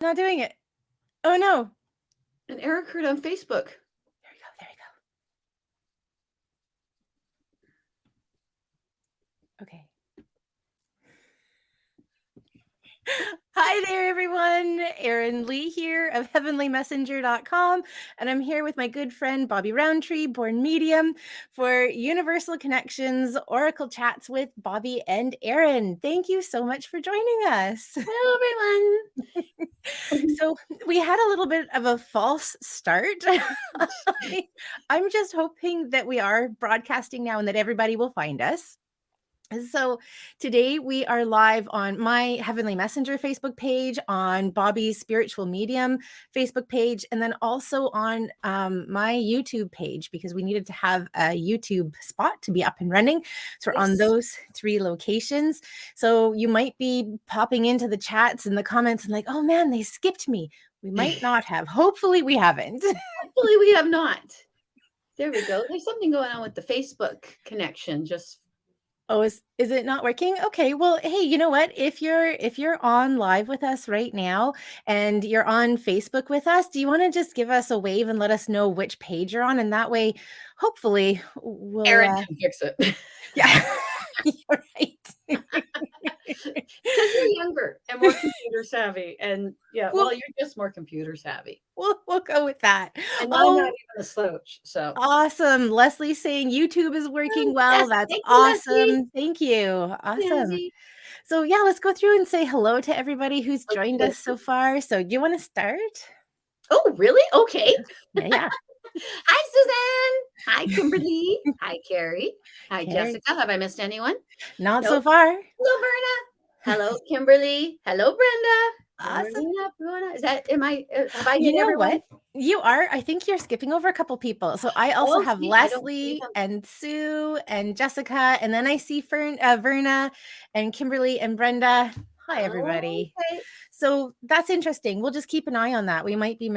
Not doing it. Oh no. An error occurred on Facebook. There we go. There we go. Okay. Hi there, everyone. Erin Lee here of heavenlymessenger.com. And I'm here with my good friend, Bobbi Rowntree, born medium, for Universal Connections Oracle Chats with Bobbi and Erin. Thank you so much for joining us. Hello, everyone. So we had a little bit of a false start. I'm just hoping that we are broadcasting now and that everybody will find us. So today we are live on my Heavenly Messenger Facebook page, on Bobbi's Spiritual Medium Facebook page, and then also on my YouTube page, because we needed to have a YouTube spot to be up and running. So we're on those 3 locations. So you might be popping into the chats and the comments and like, oh man, they skipped me. We might not have. Hopefully we haven't. Hopefully we have not. There we go. There's something going on with the Facebook connection. Oh, is it not working? Okay. Well, hey, you know what? If you're on live with us right now and you're on Facebook with us, do you want to just give us a wave and let us know which page you're on? And that way, hopefully, we'll Erin can fix it. yeah. You're right. Because you're younger and more computer savvy. And yeah, We'll, well, you're just more computer savvy. we'll go with that. And I'm not Oh, even a slouch. So awesome. Leslie's saying YouTube is working well. yes, That's thank you, Leslie. awesome. Thank you. Awesome. Leslie. So yeah, let's go through and say hello to everybody who's joined Okay. us so far. So do you want to start? Oh, really? Okay. Yeah. Hi, Suzanne. Hi, Kimberly. Hi, Carrie. Hi, Carrie. Jessica. Have I missed anyone? Not so Nope. far. Hello, Verna. Hello, Kimberly. Hello, Brenda. Awesome. Verna. Have I You hit know everyone? what? You are. I think you're skipping over a couple people. So I also Oh, have see, I don't see Leslie them. and Sue and Jessica, and then I see Verna and Kimberly and Brenda. Hi, Oh, everybody. okay. So that's interesting. We'll just keep an eye on that. We might be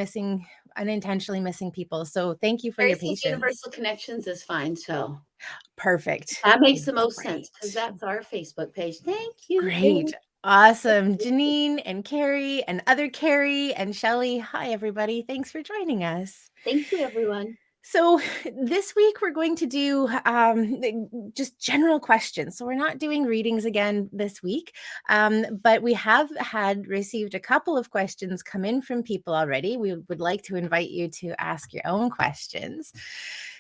unintentionally missing people. So thank you for Carrie your says patience. Universal Connections is fine. So Perfect. that makes the most sense because Great. that's our Facebook page. Thank you, Carrie. Great. Awesome. Janine and Carrie and other Carrie and Shelly. Hi, everybody. Thanks for joining us. Thank you, everyone. So, this week we're going to do just general questions. So, we're not doing readings again this week, but we have received a couple of questions come in from people already. We would like to invite you to ask your own questions.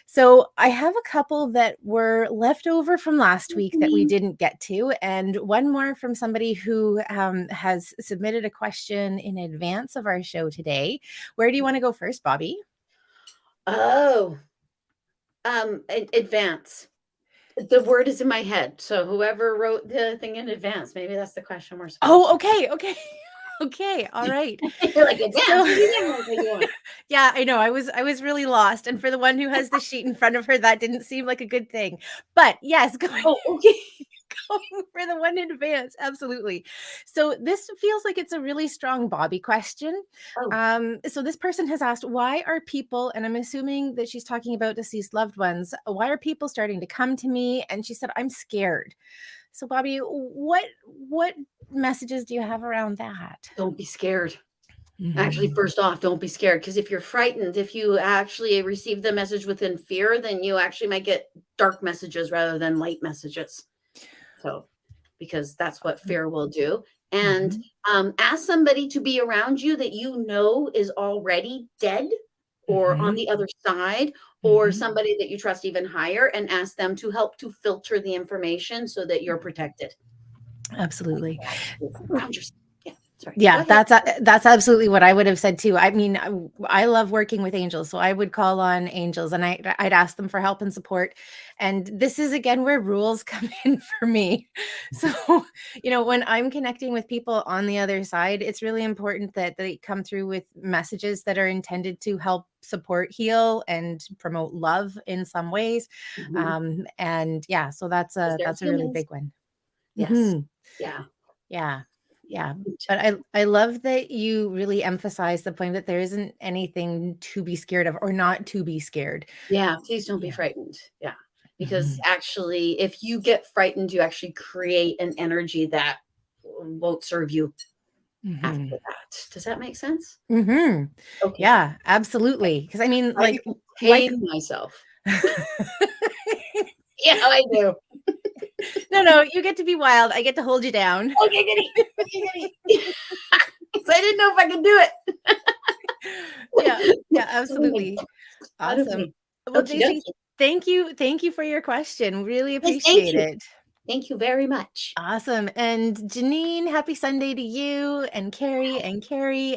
So, I have a couple that were left over from last week that we didn't get to, and one more from somebody who has submitted a question in advance of our show today. Where do you want to go first, Bobbi? Oh, advance. The word is in my head. So whoever wrote the thing in advance, maybe that's the question we're supposed Oh, to. okay, okay. Okay, all right. You're like advance. So What do you mean? yeah, I know. I was really lost, and for the one who has the sheet in front of her, that didn't seem like a good thing. But yes, Oh, okay. going for the one in advance, absolutely. So this feels like it's a really strong Bobby question. Oh, So this person has asked, why are people, and I'm assuming that she's talking about deceased loved ones, why are people starting to come to me? And she said, I'm scared. So Bobby, what messages do you have around that? don't be scared. Actually, Mhm. first off, don't be scared because if you're frightened, if you actually receive the message within fear, then you actually might get dark messages rather than light messages. So, because that's what fear will do. And Mhm. ask somebody to be around you that you know is already dead or on Mhm. the other side, or Mhm. somebody that you trust even higher, and ask them to help to filter the information so that you're protected. Absolutely. Around yourself. Yeah, sorry. Go Yeah, ahead. that's absolutely what I would have said too. I mean, I love working with angels, so I would call on angels and I'd ask them for help and support. And this is again where rules come in for me. So, when I'm connecting with people on the other side, it's really important that they come through with messages that are intended to help support, heal, and promote love in some ways. Mhm. And yeah, so that's Because a they're that's a really humans. big one. Yes. Mhm. Yeah. Yeah. Yeah. Yeah. But I love that you really emphasize the point that there isn't anything to be scared of or not to be scared. Yeah. Please don't be Yeah. frightened. Yeah. Because Mhm. actually, if you get frightened, you actually create an energy that won't serve you. after Mhm. that. Does that make sense? Mhm. Okay, good. Yeah, absolutely. Because I mean, I like contain myself. Yeah, I do. No, no, you get to be wild. I get to hold you down. Okay, goody. Okay, goody. So I didn't know if I could do it. Yeah, yeah, So I'm like, absolutely. out of Awesome. me. Well, Okie JC, dokie. thank you for your question. Really Yes, thank appreciate you. it. Thank you very much. Awesome. And Janine, happy Sunday to you and Carrie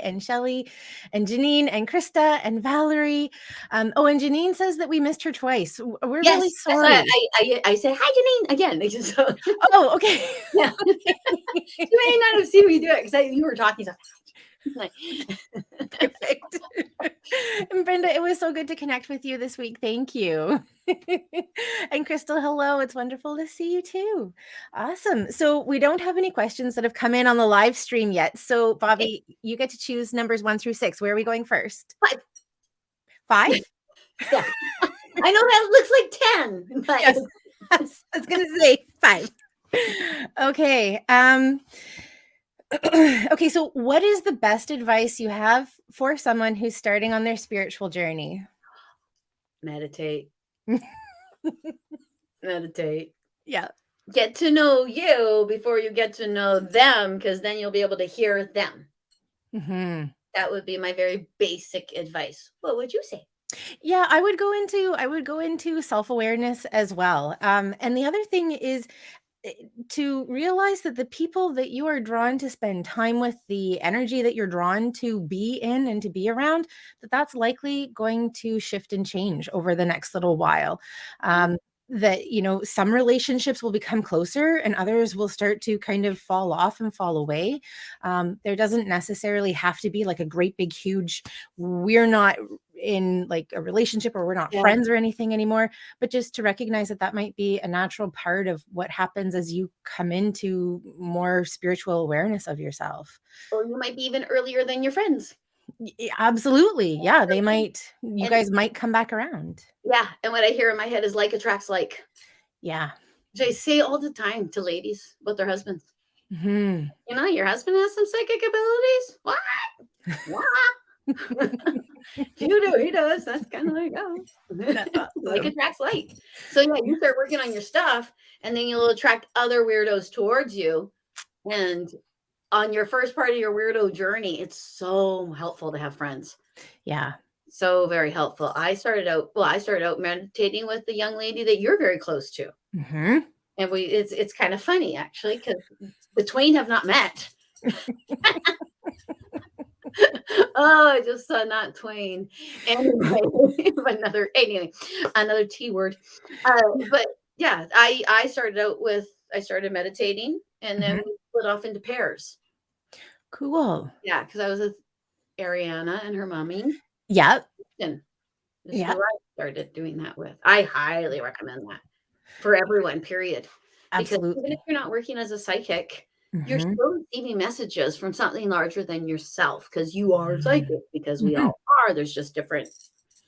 and Shelly and Janine and Krista and Valerie. Oh, and Janine says that we missed her twice. We're really Yes, that's why sorry. I said, "Hi, Janine," again. So, Oh, okay. yeah. You may not have seen me do it because you were talking so like, Perfect. And Brenda, it was so good to connect with you this week. Thank you. And Crystal, hello. It's wonderful to see you too. Awesome. So we don't have any questions that have come in on the live stream yet. So okay, Bobbi, you get to choose numbers 1 through 6. Where are we going first? 5. 5? Yeah. I know that looks like 10, Yes. but I was gonna say 5. Okay. Okay, so what is the best advice you have for someone who's starting on their spiritual journey? meditate. Meditate. Yeah. Get to know you before you get to know them, because then you'll be able to hear them. Mhm. That would be my very basic advice. What would you say? Yeah, I would go into self-awareness as well. And the other thing is eh, to realize that the people that you are drawn to spend time with, the energy that you're drawn to be in and to be around, that's likely going to shift and change over the next little while. Yeah. That some relationships will become closer and others will start to kind of fall off and fall away. There doesn't necessarily have to be like a great big huge, we're not in like a relationship or we're not Yeah. friends or anything anymore, but just to recognize that that might be a natural part of what happens as you come into more spiritual awareness of yourself. Or you might be even earlier than your friends. Absolutely. Yeah, you And guys might come back around. yeah, and what I hear in my head is like attracts like. Yeah. Which I say all the time to ladies about their husbands. Mhm. Your husband has some psychic abilities? What? What? If you do, he does. That's kind of like, oh. That's Like awesome. attracts like. So yeah, you start working on your stuff, and then you'll attract other weirdos towards you. And on your first part of your weirdo journey, it's so helpful to have friends. Yeah. So very helpful. I started out meditating with the young lady that you're very close to. Mhm. And it's kind of funny actually, because the twain have not met. Oh, I just saw not twain. Anyway, another T word. But yeah, I started meditating, and then Mhm. we split off into pairs. Cool. Yeah, because I was with Ariana and her mommy, Yeah. and is Yeah. who I started doing that with. I highly recommend that for everyone, period. Because even if Absolutely. you're not working as a psychic, you're Mhm. still receiving messages from something larger than yourself, because you are psychic, because we Mhm. all are. There's just different,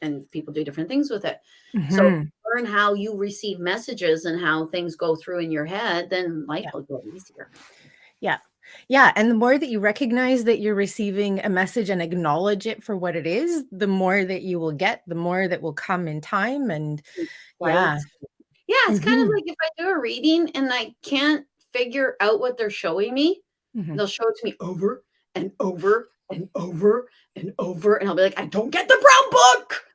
and people do different things with it. So Mhm. learn how you receive messages and how things go through in your head, then life Yeah. will get easier. Yeah. Yeah, and the more that you recognize that you're receiving a message and acknowledge it for what it is, the more that you will get, the more that will come in time and Right. yeah. Yeah, it's kind of Mhm. like if I do a reading and I can't figure out what they're showing me, Mhm. they'll show it to me over and over and over and over, and I'll be like, "I don't get the brown book."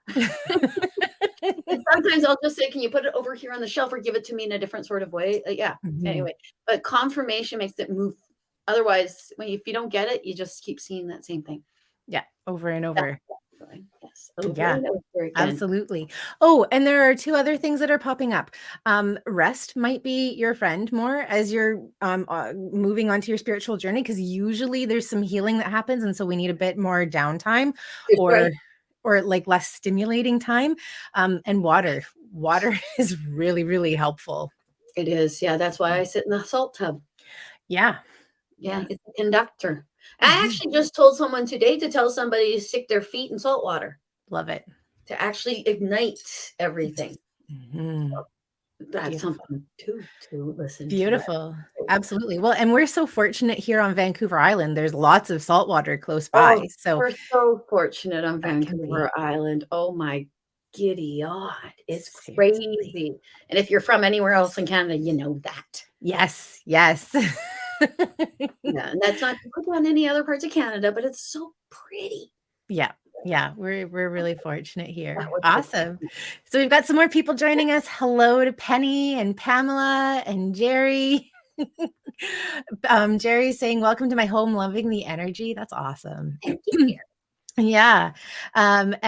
And sometimes I'll just say, "Can you put it over here on the shelf or give it to me in a different sort of way?" Yeah, Mhm. anyway, but confirmation makes it move. Otherwise, if you don't get it, you just keep seeing that same thing. Yeah, over and That's over. the feeling. Yes, over Yeah. and over again. Absolutely. Oh, and there are 2 other things that are popping up. Rest might be your friend more as you're, moving on to your spiritual journey, because usually there's some healing that happens, and so we need a bit more downtime Good, right? or, like, less stimulating time, and water. Water is really, really helpful. It is, yeah, that's why I sit in the salt tub. Yeah. Yeah, Yeah. it's a conductor. I Mhm. actually just told someone today to tell somebody to stick their feet in salt water Love it. to actually ignite everything. Mhm. That's Beautiful. something to listen to. Beautiful. Absolutely. Well, and we're so fortunate here on Vancouver Island. There's lots of salt water close Oh, by, so we're so fortunate on that can be Vancouver Island. Oh my giddy aunt, it's seriously. crazy. And if you're from anywhere else in Canada, you know that. Yes, yes. Yeah, and that's not to put down any other parts of Canada, but it's so pretty. Yeah. Yeah, we're really fortunate Yeah, here. we're so Awesome. fortunate. So we've got some more people joining us. Hello to Penny and Pamela and Jerry. Jerry's saying, "Welcome to my home, loving the energy." That's awesome. Thank you, dear. Yeah. And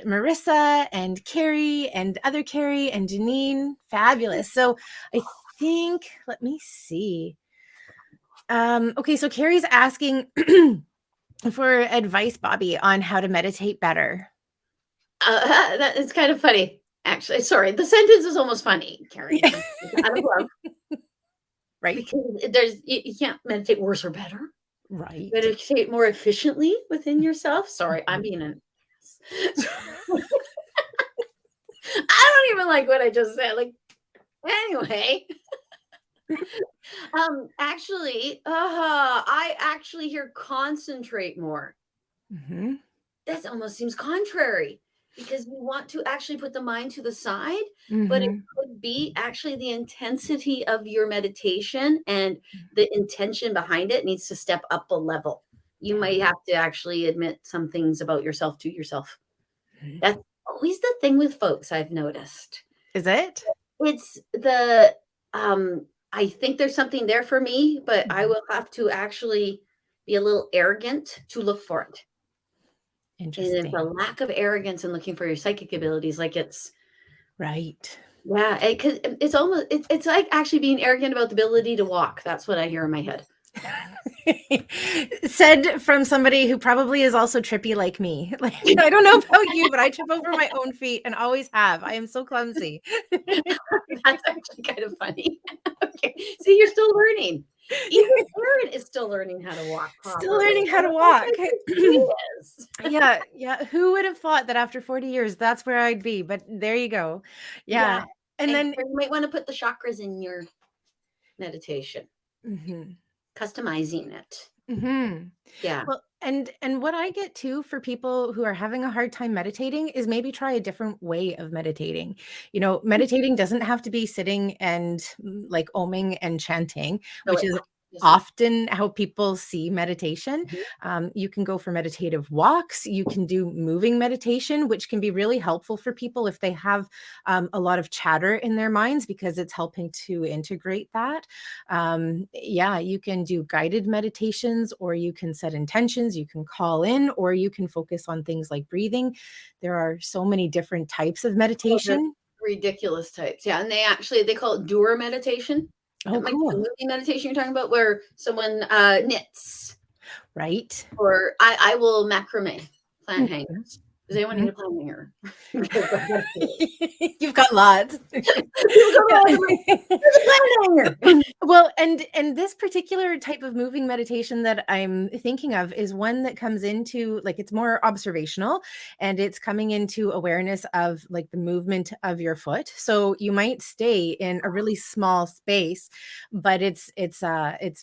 Marissa and Carrie and other Carrie and Janine. Fabulous. So I think, let me see. Okay, so Carrie's asking for advice, Bobbi, on how to meditate better. That is kind of funny, actually. Sorry, the sentence is almost funny, Carrie. It's out of love Right? because you can't meditate worse or better. Right. Meditate more efficiently within yourself. Sorry, I'm Mhm. being an ass. I don't even like what I just said. Like, anyway. Actually, I actually hear concentrate more. Mhm. That almost seems contrary because we want to actually put the mind to the side, but it Mhm. could be actually the intensity of your meditation and the intention behind it needs to step up a level. You Yeah. might have to actually admit some things about yourself to yourself. Mhm. That's always the thing with folks I've noticed. Is it? It's the I think there's something there for me, but I Mhm. will have to actually be a little arrogant to look for it. And there's a Interesting. lack of arrogance in looking for your psychic abilities. Like it's Right. yeah, because it's almost it's like actually being arrogant about the ability to walk. That's what I hear in my head. Said from somebody who probably is also trippy like me. Like, I don't know about you, but I trip over my own feet and always have. I am so clumsy. That's actually kind of funny. Okay. See, you're still learning. Even Aaron is still learning how to walk Still properly. learning how And to I'm walk. like, he is. Yeah, yeah. Who would have thought that after 40 years, that's where I'd be? But there you go. Yeah. Yeah. And And then you might want to put the chakras in your meditation, mhm, customizing it. mhm. Yeah. Well, and what I get too for people who are having a hard time meditating is maybe try a different way of meditating. Meditating doesn't have to be sitting and like oming and chanting, No, which it is isn't. often how people see meditation. Mhm. You can go for meditative walks. You can do moving meditation, which can be really helpful for people if they have a lot of chatter in their minds because it's helping to integrate that. Yeah, you can do guided meditations, or you can set intentions, you can call in, or you can focus on things like breathing. There are so many different types of Oh, the meditation. ridiculous types. Yeah, and they call it doer meditation. Oh, That might be the cool. movie meditation you're talking about where someone knits, Right? or I will macrame plant Mhm, hangers. Does anyone need mhm. a plant hanger? Because I gotta do it. You've got lots. People come Yeah. around and like, "Where's the plant hanger?" Well, and this particular type of moving meditation that I'm thinking of is one that comes into like it's more observational and it's coming into awareness of like the movement of your foot. So you might stay in a really small space, but it's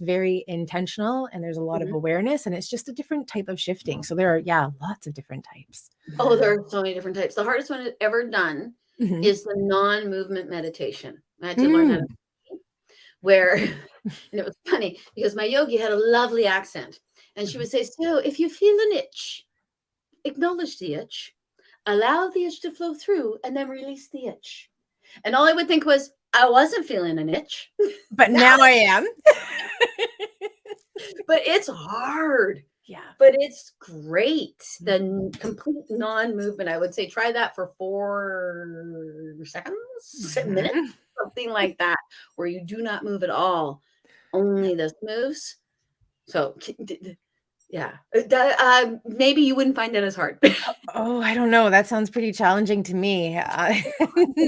very intentional and there's a lot of Mhm. awareness and it's just a different type of shifting. So there are yeah, lots of different types. Oh, there are so many different types. The hardest one I've ever done Mhm. is the non-movement meditation. I had to learn how to Mm. where and it was funny because my yogi had a lovely accent. And she would say, "So if you feel an itch, acknowledge the itch, allow the itch to flow through, and then release the itch." And all I would think was, I wasn't feeling an itch. But Now, now I am. but it's hard. Yeah. But it's great. The Mhm. complete non-movement. I would say try that for 4 seconds, minutes, Mhm. something like that, where you do not move at all. Only this moves. So yeah, maybe you wouldn't find that as hard. Oh, I don't know. That sounds pretty challenging to me,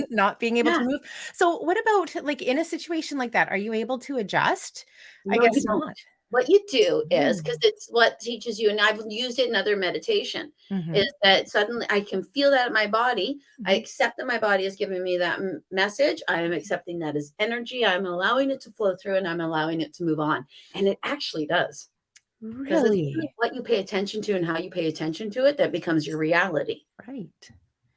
not being able Yeah, to move. So what about, like, in a situation like that, are you able to adjust? I no, you guess don't. not. what you do is, because it's what teaches you, and I've used it in other meditation, Mhm. is that suddenly I can feel that in my body. I Mhm. accept that my body is giving me that message. I am accepting that as energy. I'm allowing it to flow through, and I'm allowing it to move on. And it actually does, because it's really Really? what you pay attention to and how you pay attention to it that becomes your reality. Right.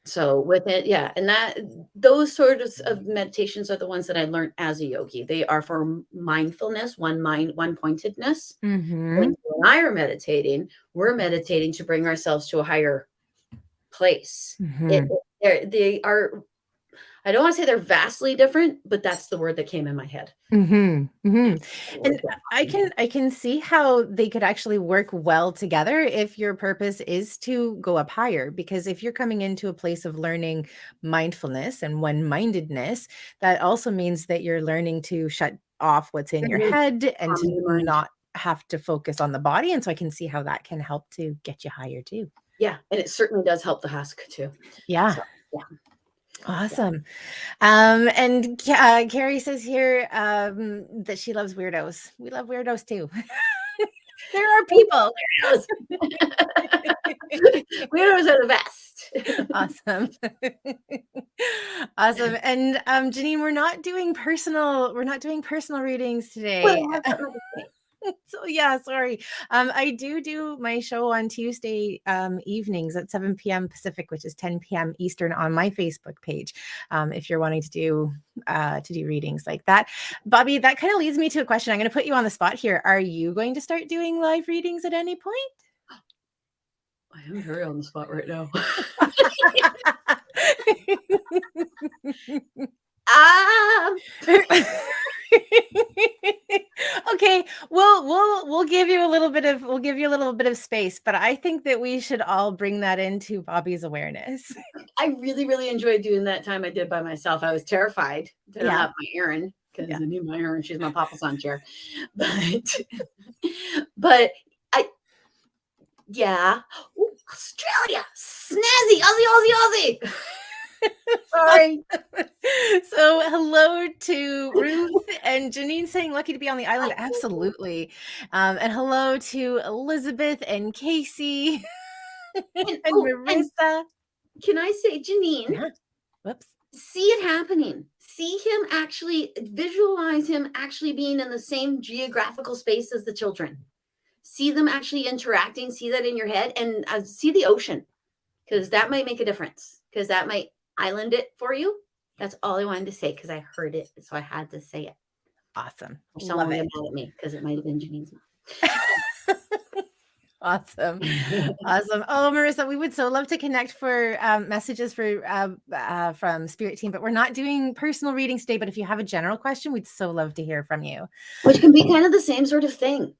So with it, yeah, and that those sorts of meditations are the ones that I learned as a yogi. They are for mindfulness, one mind, one pointedness. When Mhm. you and I are meditating, we're meditating to bring ourselves to a higher place. Mhm. They are. I don't want to say they're vastly different, but that's the word that came in my head. Mhm. Mhm. The word And that I popped in my head. can see how they could actually work well together if your purpose is to go up higher, because if you're coming into a place of learning mindfulness and one-mindedness, that also means that you're learning to shut off what's in your Mhm. head and Calm to your mind. not have to focus on the body, and so I can see how that can help to get you higher too. Yeah, and it certainly does help the husk too. Yeah. So yeah, yeah. Awesome. And Carrie says here that she loves weirdos. We love weirdos too. There are people. Weirdos. Weirdos are the best. Awesome. Awesome. And Janine, we're not doing personal readings Well, today. I have something to say. So yeah, sorry. I do my show on Tuesday evenings at 7 p.m. Pacific, which is 10 p.m. Eastern on my Facebook page. If you're wanting to do readings like that. Bobbi, that kind of leads me to a question. I'm going to put you on the spot here. Are you going to start doing live readings at any point? I am very on the spot right now. Um, Okay, we'll give you a little bit of space, but I think that we should all bring that into Bobbi's awareness. I really, really enjoyed doing that time I did by myself. I was terrified to not Yeah, have my Erin because yeah. I need my Erin. She's my papa's chair. But but I yeah. Ooh, Australia, snazzy, Aussie, Aussie, Aussie. Sorry. So hello to Ruth and Janine saying lucky to be on the island. Absolutely. And hello to Elizabeth and Casey And and oh, and Marissa. can I say, Janine? Yeah. Whoops. See it happening. See him actually visualize him actually being in the same geographical space as the children. See them actually interacting. See that in your head and see the ocean because that might make a difference because that might island it for you. That's all I wanted to say because I heard it. So I had to say it. Awesome. Or someone Love will it. get mad at me because it might have been Janine's mom. Awesome. Awesome. Oh, Marissa, we would so love to connect for messages from Spirit Team, but we're not doing personal readings today. But if you have a general question, we'd so love to hear from you. Which can be kind of the same sort of thing.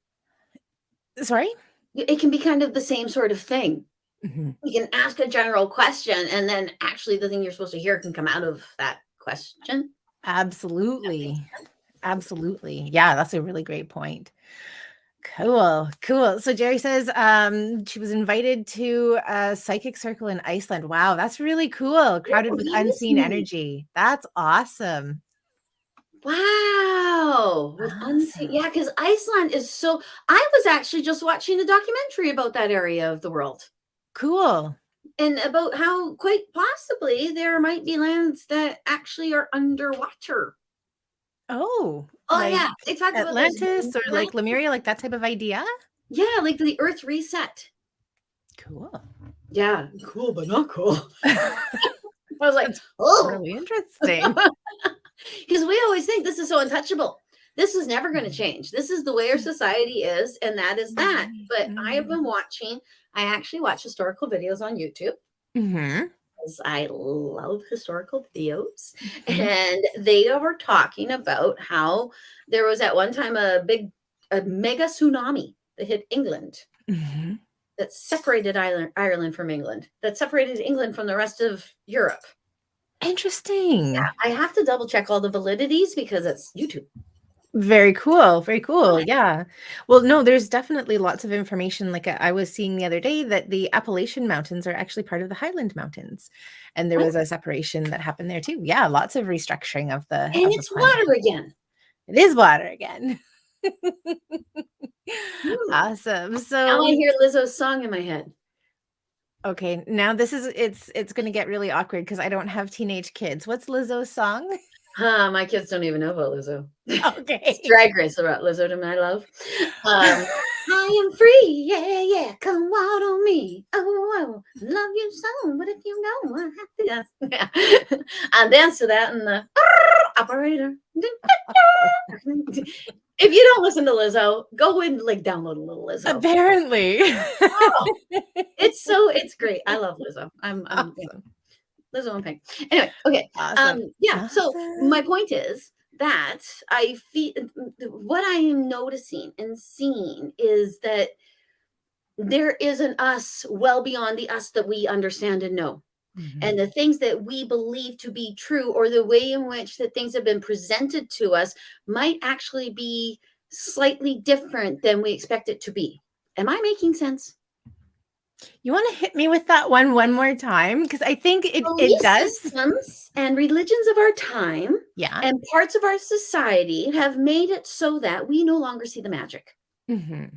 Sorry? It can be kind of the same sort of thing. Mhm. You can ask a general question, and then actually the thing you're supposed to hear can come out of that question. That makes Absolutely. sense. Absolutely. Yeah, that's a really great point. Cool. Cool. So Jerry says she was invited to a psychic circle in Iceland. Wow, that's really cool. Yeah, Crowded with that is unseen neat. energy. That's awesome. Wow. With unseen, Awesome. yeah, because Iceland is so. I was actually just watching a documentary about that area of the world Cool. and about how quite possibly there might be lands that actually are underwater. Oh, Oh like yeah, they talked about this. Atlantis or like Lemuria, like that type of idea? Yeah, like the Earth reset. Cool. Yeah, cool, but not cool. I was like, That's oh, really interesting. because we always think this is so untouchable. This is never going to change. This is the way our society is, and that is that. But I have been watching, I actually watch historical videos on YouTube Mhm. because I love historical videos. Mhm. And they were talking about how there was at one time a mega tsunami that hit England Mhm. that separated Ireland from England, that separated England from the rest of Europe. Interesting. I have to double check all the validities because it's YouTube. Very cool. Very cool. What? Yeah. Well, no, there's definitely lots of information. Like I was seeing the other day that the Appalachian Mountains are actually part of the Highland Mountains, and there What? was a separation that happened there too. Yeah, lots of restructuring And of the it's planet. water again. It is water again. Hmm. Awesome. Now I So, hear Lizzo's song in my head. okay, now this is it's gonna get really awkward because I don't have teenage kids. What's Lizzo's song? Huh, my kids don't even know about Lizzo. It's Okay. Drag Race about Lizzo to my love. I am free, yeah, yeah, come out on me. Oh, love you so, but if you know I have to dance. Yeah. I dance to that in the operator. If you don't listen to Lizzo, go and like download a little Lizzo. Apparently. Oh, it's great. I love Lizzo. I'm yeah, Awesome. Lizzo and Pink. Anyway, okay. Awesome. Yeah. So my Awesome. point is that I feel what I am noticing and seeing is that there is an us well beyond the us that we understand and know. And Mhm. the things that we believe to be true or the way in which that things have been presented to us might actually be slightly different than we expect it to be. Am I making sense? You wanna hit me with that one more time? Because I think it Belief does. systems and religions of our time Yeah. and parts of our society have made it so that we no longer see the magic, Mhm.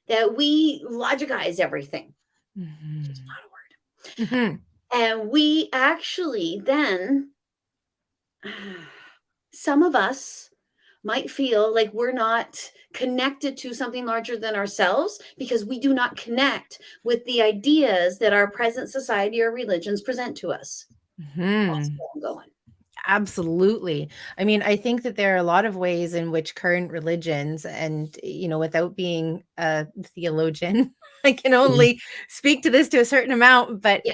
that we logicize everything, which is Mhm. not a word. Mhm. And we actually then, some of us might feel like we're not connected to something larger than ourselves because we do not connect with the ideas that our present society or religions present to us. That's Mhm. where I'm going. Absolutely. I mean, I think that there are a lot of ways in which current religions and, without being a theologian, I can Mhm. only speak to this to a certain amount, but Yeah,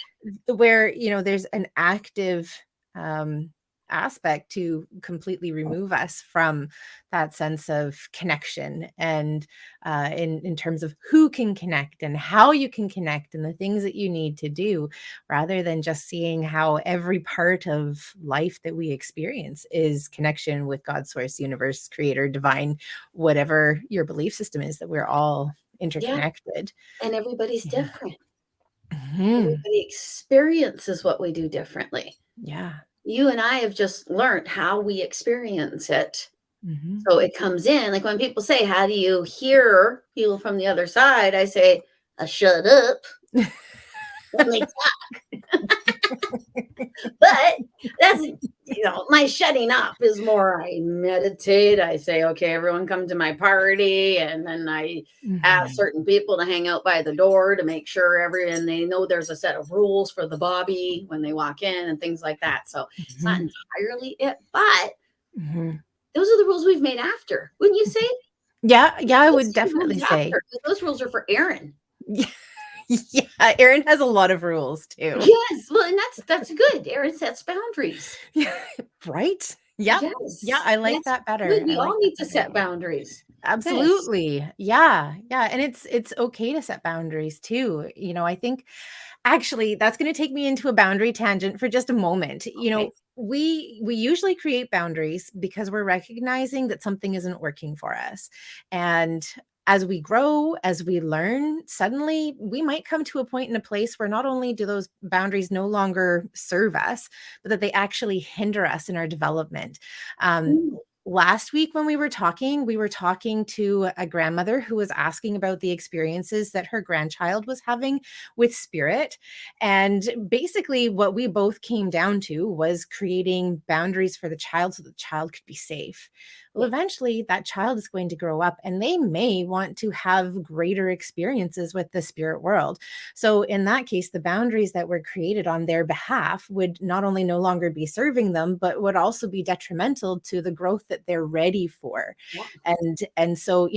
where, there's an active um, aspect to completely remove us from that sense of connection and in terms of who can connect and how you can connect and the things that you need to do rather than just seeing how every part of life that we experience is connection with God, source, universe, creator, divine, whatever your belief system is, that we're all yeah, interconnected. and everybody's Yeah. different. Mhm. Everybody experiences what we do differently. Yeah. You and I have just learned how we experience it. Mhm. So it comes in, like when people say, "How do you hear people from the other side?" I say, "I shut up when they but that's my shutting up is more I meditate. I say, okay, everyone come to my party, and then I ask Mhm. certain people to hang out by the door to make sure and they know there's a set of rules for the Bobby when they walk in and things like that. So it's not Mhm. entirely it, but Mhm. those are the rules we've made after. Wouldn't you say? Yeah, yeah, I Those would are the rules definitely say. after, 'cause those rules are for Aaron. Yeah, Aaron has a lot of rules too. Yes, well, and that's good. Aaron sets boundaries. Yeah, right? Yeah. Yeah, Yes, I like that's that good. better. I We all like that need to better. set boundaries. Yes. Absolutely. Yeah. Yeah, and it's okay to set boundaries too. I think actually that's going to take me into a boundary tangent for just a moment. Okay. We usually create boundaries because we're recognizing that something isn't working for us. And as we grow, as we learn, suddenly we might come to a point in a place where not only do those boundaries no longer serve us, but that they actually hinder us in our development. Um, Mm, Last week when we were talking to a grandmother who was asking about the experiences that her grandchild was having with spirit. And basically, what we both came down to was creating boundaries for the child so the child could be safe. Well, yeah. eventually, that child is going to grow up and they may want to have greater experiences with the spirit world. So, in that case, the boundaries that were created on their behalf would not only no longer be serving them, but would also be detrimental to the growth that they're ready for. Yeah. And so,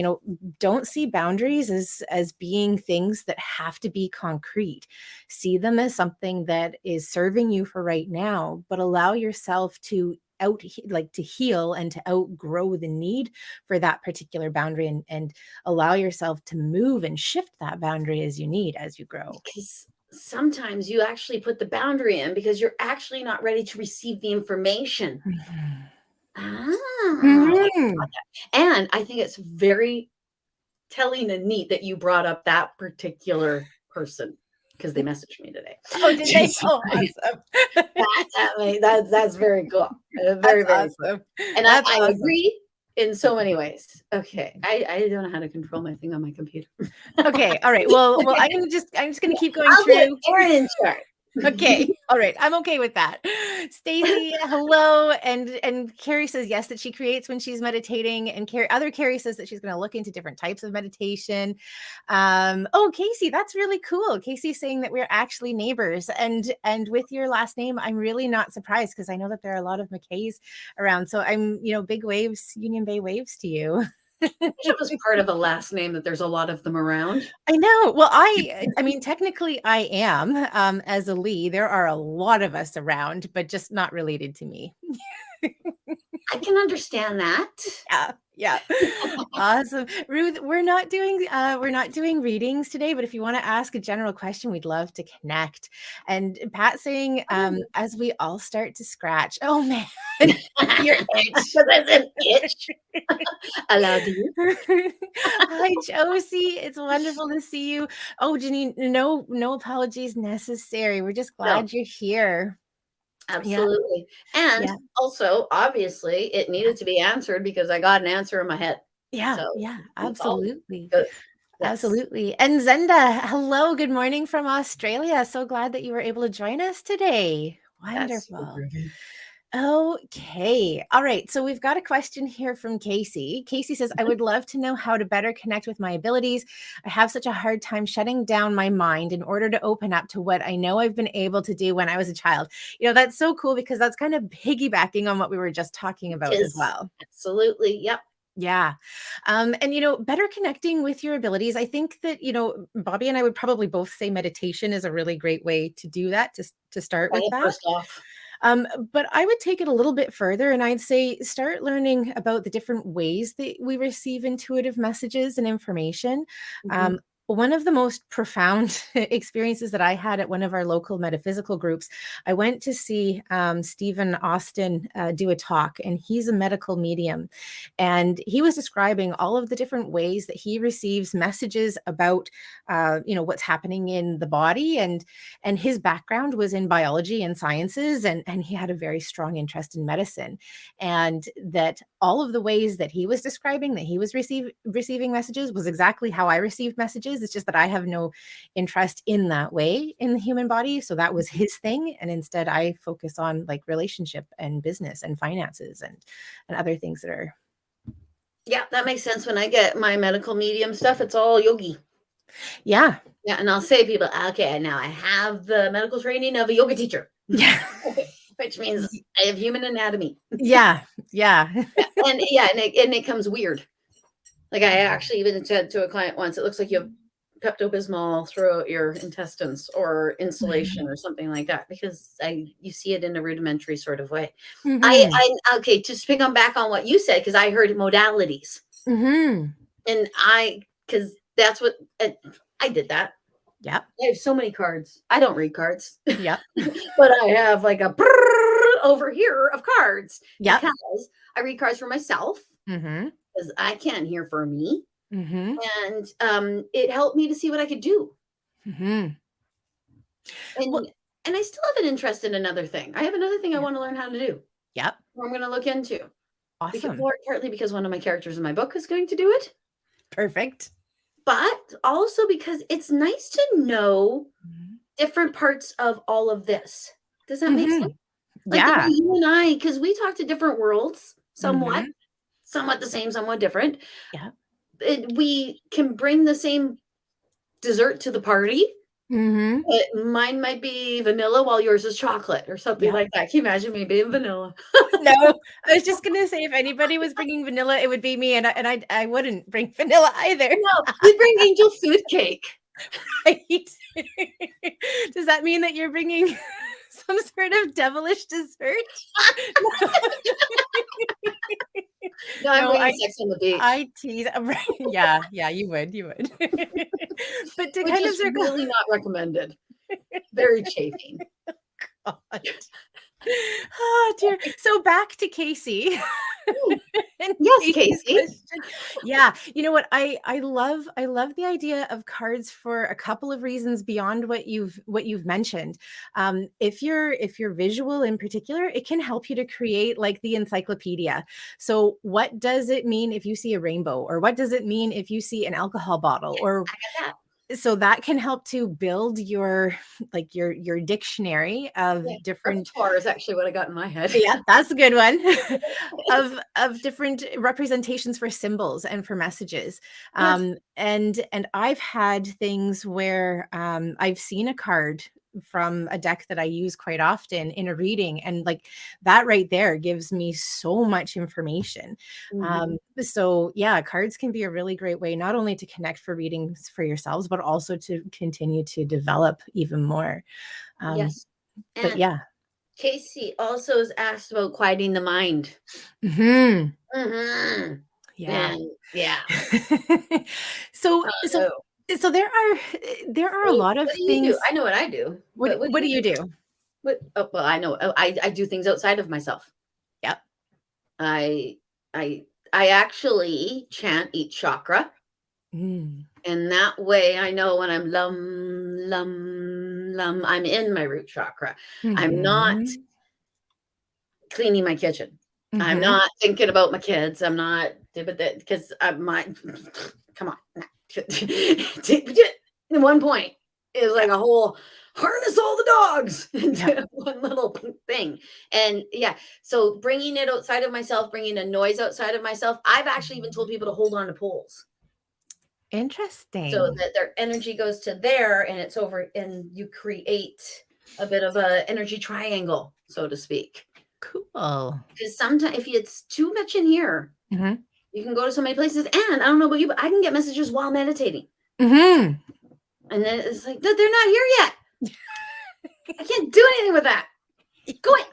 don't see boundaries as being things that have to be concrete. See them as something that is serving you for right now, but allow yourself to like to heal and to outgrow the need for that particular boundary and allow yourself to move and shift that boundary as you need as you grow. Because sometimes you actually put the boundary in because you're actually not ready to receive the information. Mhm. Ah, Mhm. and I think it's very telling and neat that you brought up that particular person because they messaged me today. Oh, did they? Oh, awesome. That's very cool. Very, That's very cool. awesome. And I That's I awesome. agree. in so many ways. Okay. I don't know how to control my thing on my computer. Okay. All right. Well, I'm just gonna keep going I'll put through. Aaron in charge. Okay. All right. I'm okay with that. Stacy, hello. And Carrie says yes, that she creates when she's meditating. And Carrie says that she's going to look into different types of meditation. Oh, Casey, that's really cool. Casey's saying that we're actually neighbors. And with your last name, I'm really not surprised because I know that there are a lot of McKays around. So I'm, big waves, Union Bay waves to you. I wish it was part of a last name that there's a lot of them around. I know. Well, I mean, technically I am, as a Lee. There are a lot of us around, but just not related to me. I can understand that. Yeah. Yeah. Awesome. Ruth, we're not doing readings today, but if you want to ask a general question, we'd love to connect. And Pat saying, as we all start to scratch. Oh man, your itch. Because I said itch. Allowed you. Hi, Josie. It's wonderful to see you. Oh, Janine, no apologies necessary. We're just glad you're here. Absolutely. Yeah. And Yeah. also, obviously, it needed to be answered because I got an answer in my head. Yeah. So Yeah. Absolutely. good. Yes. Absolutely. And Zenda, hello. Good morning from Australia. So glad that you were able to join us today. Wonderful. Okay. All right. So we've got a question here from Casey. Casey says, I would love to know how to better connect with my abilities. I have such a hard time shutting down my mind in order to open up to what I know I've been able to do when I was a child. That's so cool because that's kind of piggybacking on what we were just talking about as well. Absolutely. Yep. Yeah. And, better connecting with your abilities. I think that, Bobbi and I would probably both say meditation is a really great way to do that, to start with that. First off. But I would take it a little bit further and I'd say start learning about the different ways that we receive intuitive messages and information. Mm-hmm. One of the most profound experiences that I had at one of our local metaphysical groups, I went to see Stephen Austin do a talk, and he's a medical medium. And he was describing all of the different ways that he receives messages about, what's happening in the body. And his background was in biology and sciences, and he had a very strong interest in medicine. And that all of the ways that he was describing that he was receiving messages was exactly how I received messages. It's just that I have no interest in that way in the human body. So that was his thing. And instead I focus on like relationship and business and finances and other things that are. Yeah, that makes sense. When I get my medical medium stuff, it's all yogi. Yeah. Yeah. And I'll say to people, okay, now I have the medical training of a yoga teacher. Yeah. Which means I have human anatomy. Yeah. Yeah. And it comes weird. Like I actually even said to a client once, it looks like you have Pepto-Bismol throughout your intestines or insulation or something like that, because you see it in a rudimentary sort of way. Mm-hmm. Okay, just pick on back on what you said, because I heard modalities. Mm-hmm. And because that's what I did that. Yep. I have so many cards. I don't read cards. Yep. But I have like a over here of cards. Yep. Because I read cards for myself. Mm-hmm. Because I can't hear for me. Mm-hmm. And it helped me to see what I could do. Mm-hmm. And I still have an interest in another thing. I have another thing I want to learn how to do. Yep. I'm going to look into. Awesome. Partly because one of my characters in my book is going to do it. Perfect. But also because it's nice to know different parts of all of this. Does that make sense? Like yeah. You and I, because we talk to different worlds, somewhat the same, somewhat different. Yeah. We can bring the same dessert to the party. Mm-hmm. Mine might be vanilla while yours is chocolate or something like that. Can you imagine me being vanilla? No, I was just gonna say if anybody was bringing vanilla, it would be me, and I wouldn't bring vanilla either. No, you bring angel food cake. Right? Does that mean that you're bringing some sort of devilish dessert? No, I'm bringing Sex on the Beach. I tease. Yeah, you would. But to Which is really not recommended. Very chafing. God. Oh dear. So back to Casey. Mm. And Yes, Casey's Casey. question. Yeah, you know what? I love the idea of cards for a couple of reasons beyond what you've mentioned. If you're visual in particular, it can help you to create like the encyclopedia. So what does it mean if you see a rainbow, or what does it mean if you see an alcohol bottle, or I got that. so that can help to build your like your dictionary of Yeah. different. Repertoire is actually what I got in my head. Yeah, that's a good one. Of different representations for symbols and for messages. Yes. And I've had things where I've seen a card from a deck that I use quite often in a reading, and like that right there gives me so much information. Mhm. So yeah, cards can be a really great way not only to connect for readings for yourselves, but also to continue to develop even more. Um, Yes. but And yeah. Casey also is asked about quieting the mind. Mhm. Mhm. Yeah. And yeah. So so No. so there are a lot of What do you do? things. I know what I do, What but what do what do you you do? do? What well, I know. I do things outside of myself. Yep. I I actually chant each chakra, Mm. and that way I know when I'm lum, I'm in my root chakra. I'm not Mhm. cleaning my kitchen. I'm Mhm. not thinking about my kids. I'm not because my come on. At one point, it was like Yep. a whole harness all the dogs Yep. into one little thing. And yeah, so bringing it outside of myself, bringing a noise outside of myself. I've actually even told Mhm. people to hold on to poles so Interesting. that their energy goes to there and it's over, and you create a bit of a energy triangle, so to speak. Cool. Because sometimes if it's too much in here, Mhm. you can go to so many places. And I don't know about you, but I can get messages while meditating. Mhm. And then it's like, they're not here yet. I can't do anything with that. Go away.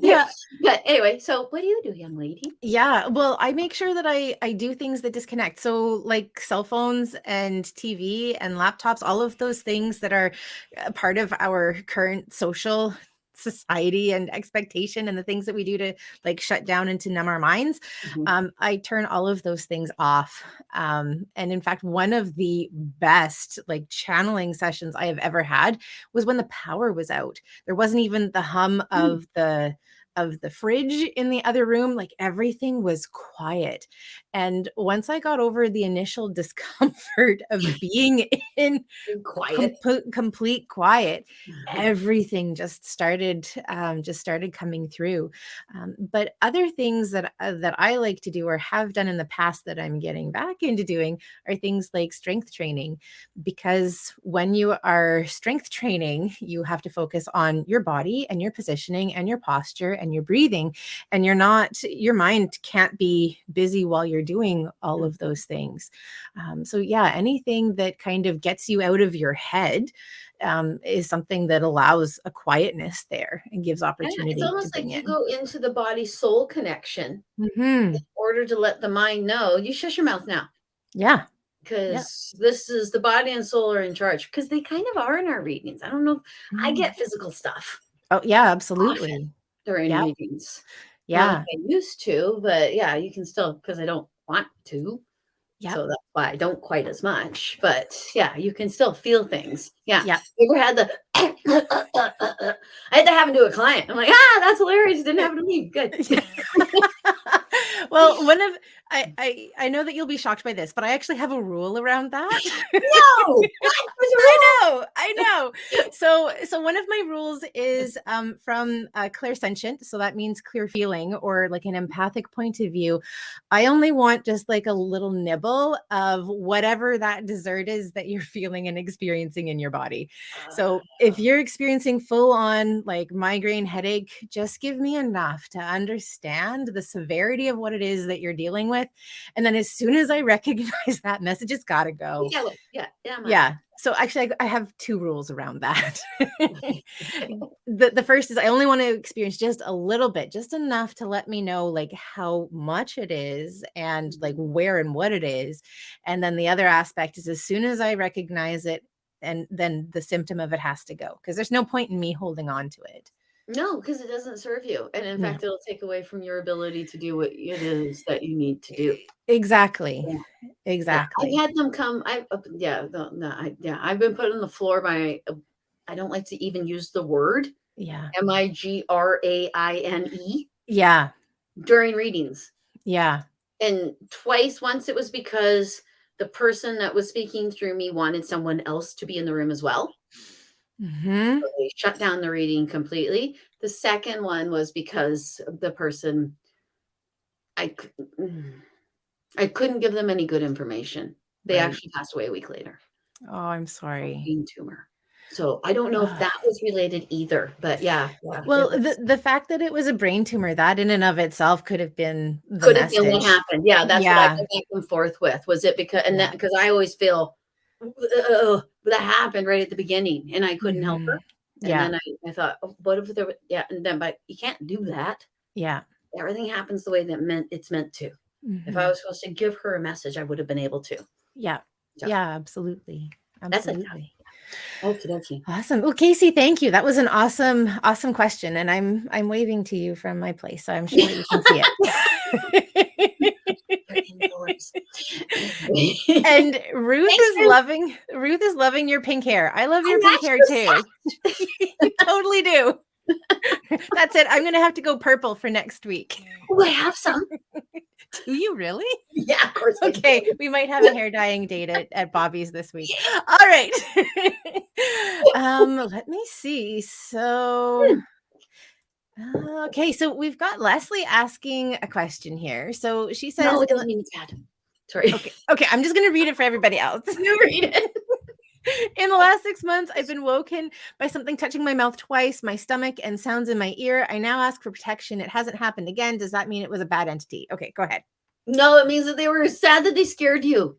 Yeah. But anyway, so what do you do, young lady? Yeah, well, I make sure that I do things that disconnect. So like cell phones and TV and laptops, all of those things that are a part of our current social society and expectation, and the things that we do to like shut down and to numb our minds. Mhm. I turn all of those things off. And in fact, one of the best like channeling sessions I have ever had was when the power was out. There wasn't even the hum Mm. of the fridge in the other room. Like everything was quiet. And once I got over the initial discomfort of being in Quiet. complete quiet, everything just started coming through. But other things that I like to do or have done in the past that I'm getting back into doing are things like strength training, because when you are strength training, you have to focus on your body and your positioning and your posture and your breathing, and your mind can't be busy while you're doing all of those things. So yeah, anything that kind of gets you out of your head is something that allows a quietness there and gives Yeah, it's opportunity to almost bring like you in. go into the body soul connection in Hmm. order to let the mind know you shush your mouth now, Yeah. Yeah. because this is the body and soul are in charge, because they kind of are in our readings. I don't know if I Mm. get physical stuff Oh yeah, often absolutely. during Yeah. readings. Not like Yeah. I used to, but yeah, you can still, because I don't want to. Yep. So that's why I don't quite as much. But yeah, you can still feel things. Yeah. Yep. You ever had the I had that happen to a client. I'm like, that's hilarious. It didn't happen to me. Good. Well, one of I know that you'll be shocked by this, but I actually have a rule around that. No, what was I wrong? know, I know. So one of my rules is from a clairsentient, so that means clear feeling or like an empathic point of view. I only want just like a little nibble of whatever that dessert is that you're feeling and experiencing in your body. So if you're experiencing full on like migraine headache, just give me enough to understand the severity of what it is that you're dealing with. And then as soon as I recognize that message, it's got to go. Yeah, yeah, yeah, I'm out. Yeah. So actually, I have two rules around that. The first is I only want to experience just a little bit, just enough to let me know like how much it is and like where and what it is. And then the other aspect is as soon as I recognize it, and then the symptom of it has to go, because there's no point in me holding on to it. No, because it doesn't serve you. And in No. fact, it'll take away from your ability to do what it is that you need to do. Exactly. Yeah. Yeah. I've Exactly. had them come. Yeah, I've been put on the floor by, I don't like to even use the word Yeah. Migraine Yeah. during readings. Yeah. And once it was because the person that was speaking through me wanted someone else to be in the room as well. Mhm. So they shut down the reading completely. The second one was because the person, I, I couldn't give them any good information. They Right. actually passed away a week later. Oh, I'm sorry. Brain tumor. So I don't know if Ugh. that was related either, but yeah, it Well, was. the fact that it was a brain tumor, that in and of itself could have been the Could have been what message. happened. Yeah, that's what I Yeah. go back and forth with. Was it because, and that Yeah. because I always feel, "Ugh," that happened right at the beginning, and I couldn't help her. Mhm. And Yeah. then I thought, "Oh, what if there?" Yeah, and then but you can't do that. Yeah. Everything happens the way that it's meant to. If I Mhm. was supposed to give her a message, I would have been able to. Yeah. So Yeah, absolutely. that's it. Absolutely. Okie dokie. Awesome. Well, Casey, thank you. That was an awesome, awesome question. And I'm waving to you from my place, so I'm sure that you can see it. You're indoors. And Ruth Thanks is for loving your pink hair. I love I your pink matched hair the too. You totally do. That's it. I'm gonna have to go purple for next week. Oh, I have some. Do you really? Yeah, of course I Okay, do. we might have a hair dyeing date at Bobby's this week. All right. Let me see. So, okay, so we've got Leslie asking a question here. So she No, says, it doesn't mean it's bad. Sorry. okay, I'm just gonna read it for everybody else. You read it. In the last 6 months, I've been woken by something touching my mouth twice, my stomach, and sounds in my ear. I now ask for protection. It hasn't happened again. Does that mean it was a bad entity? Okay, go ahead. No, it means that they were sad that they scared you.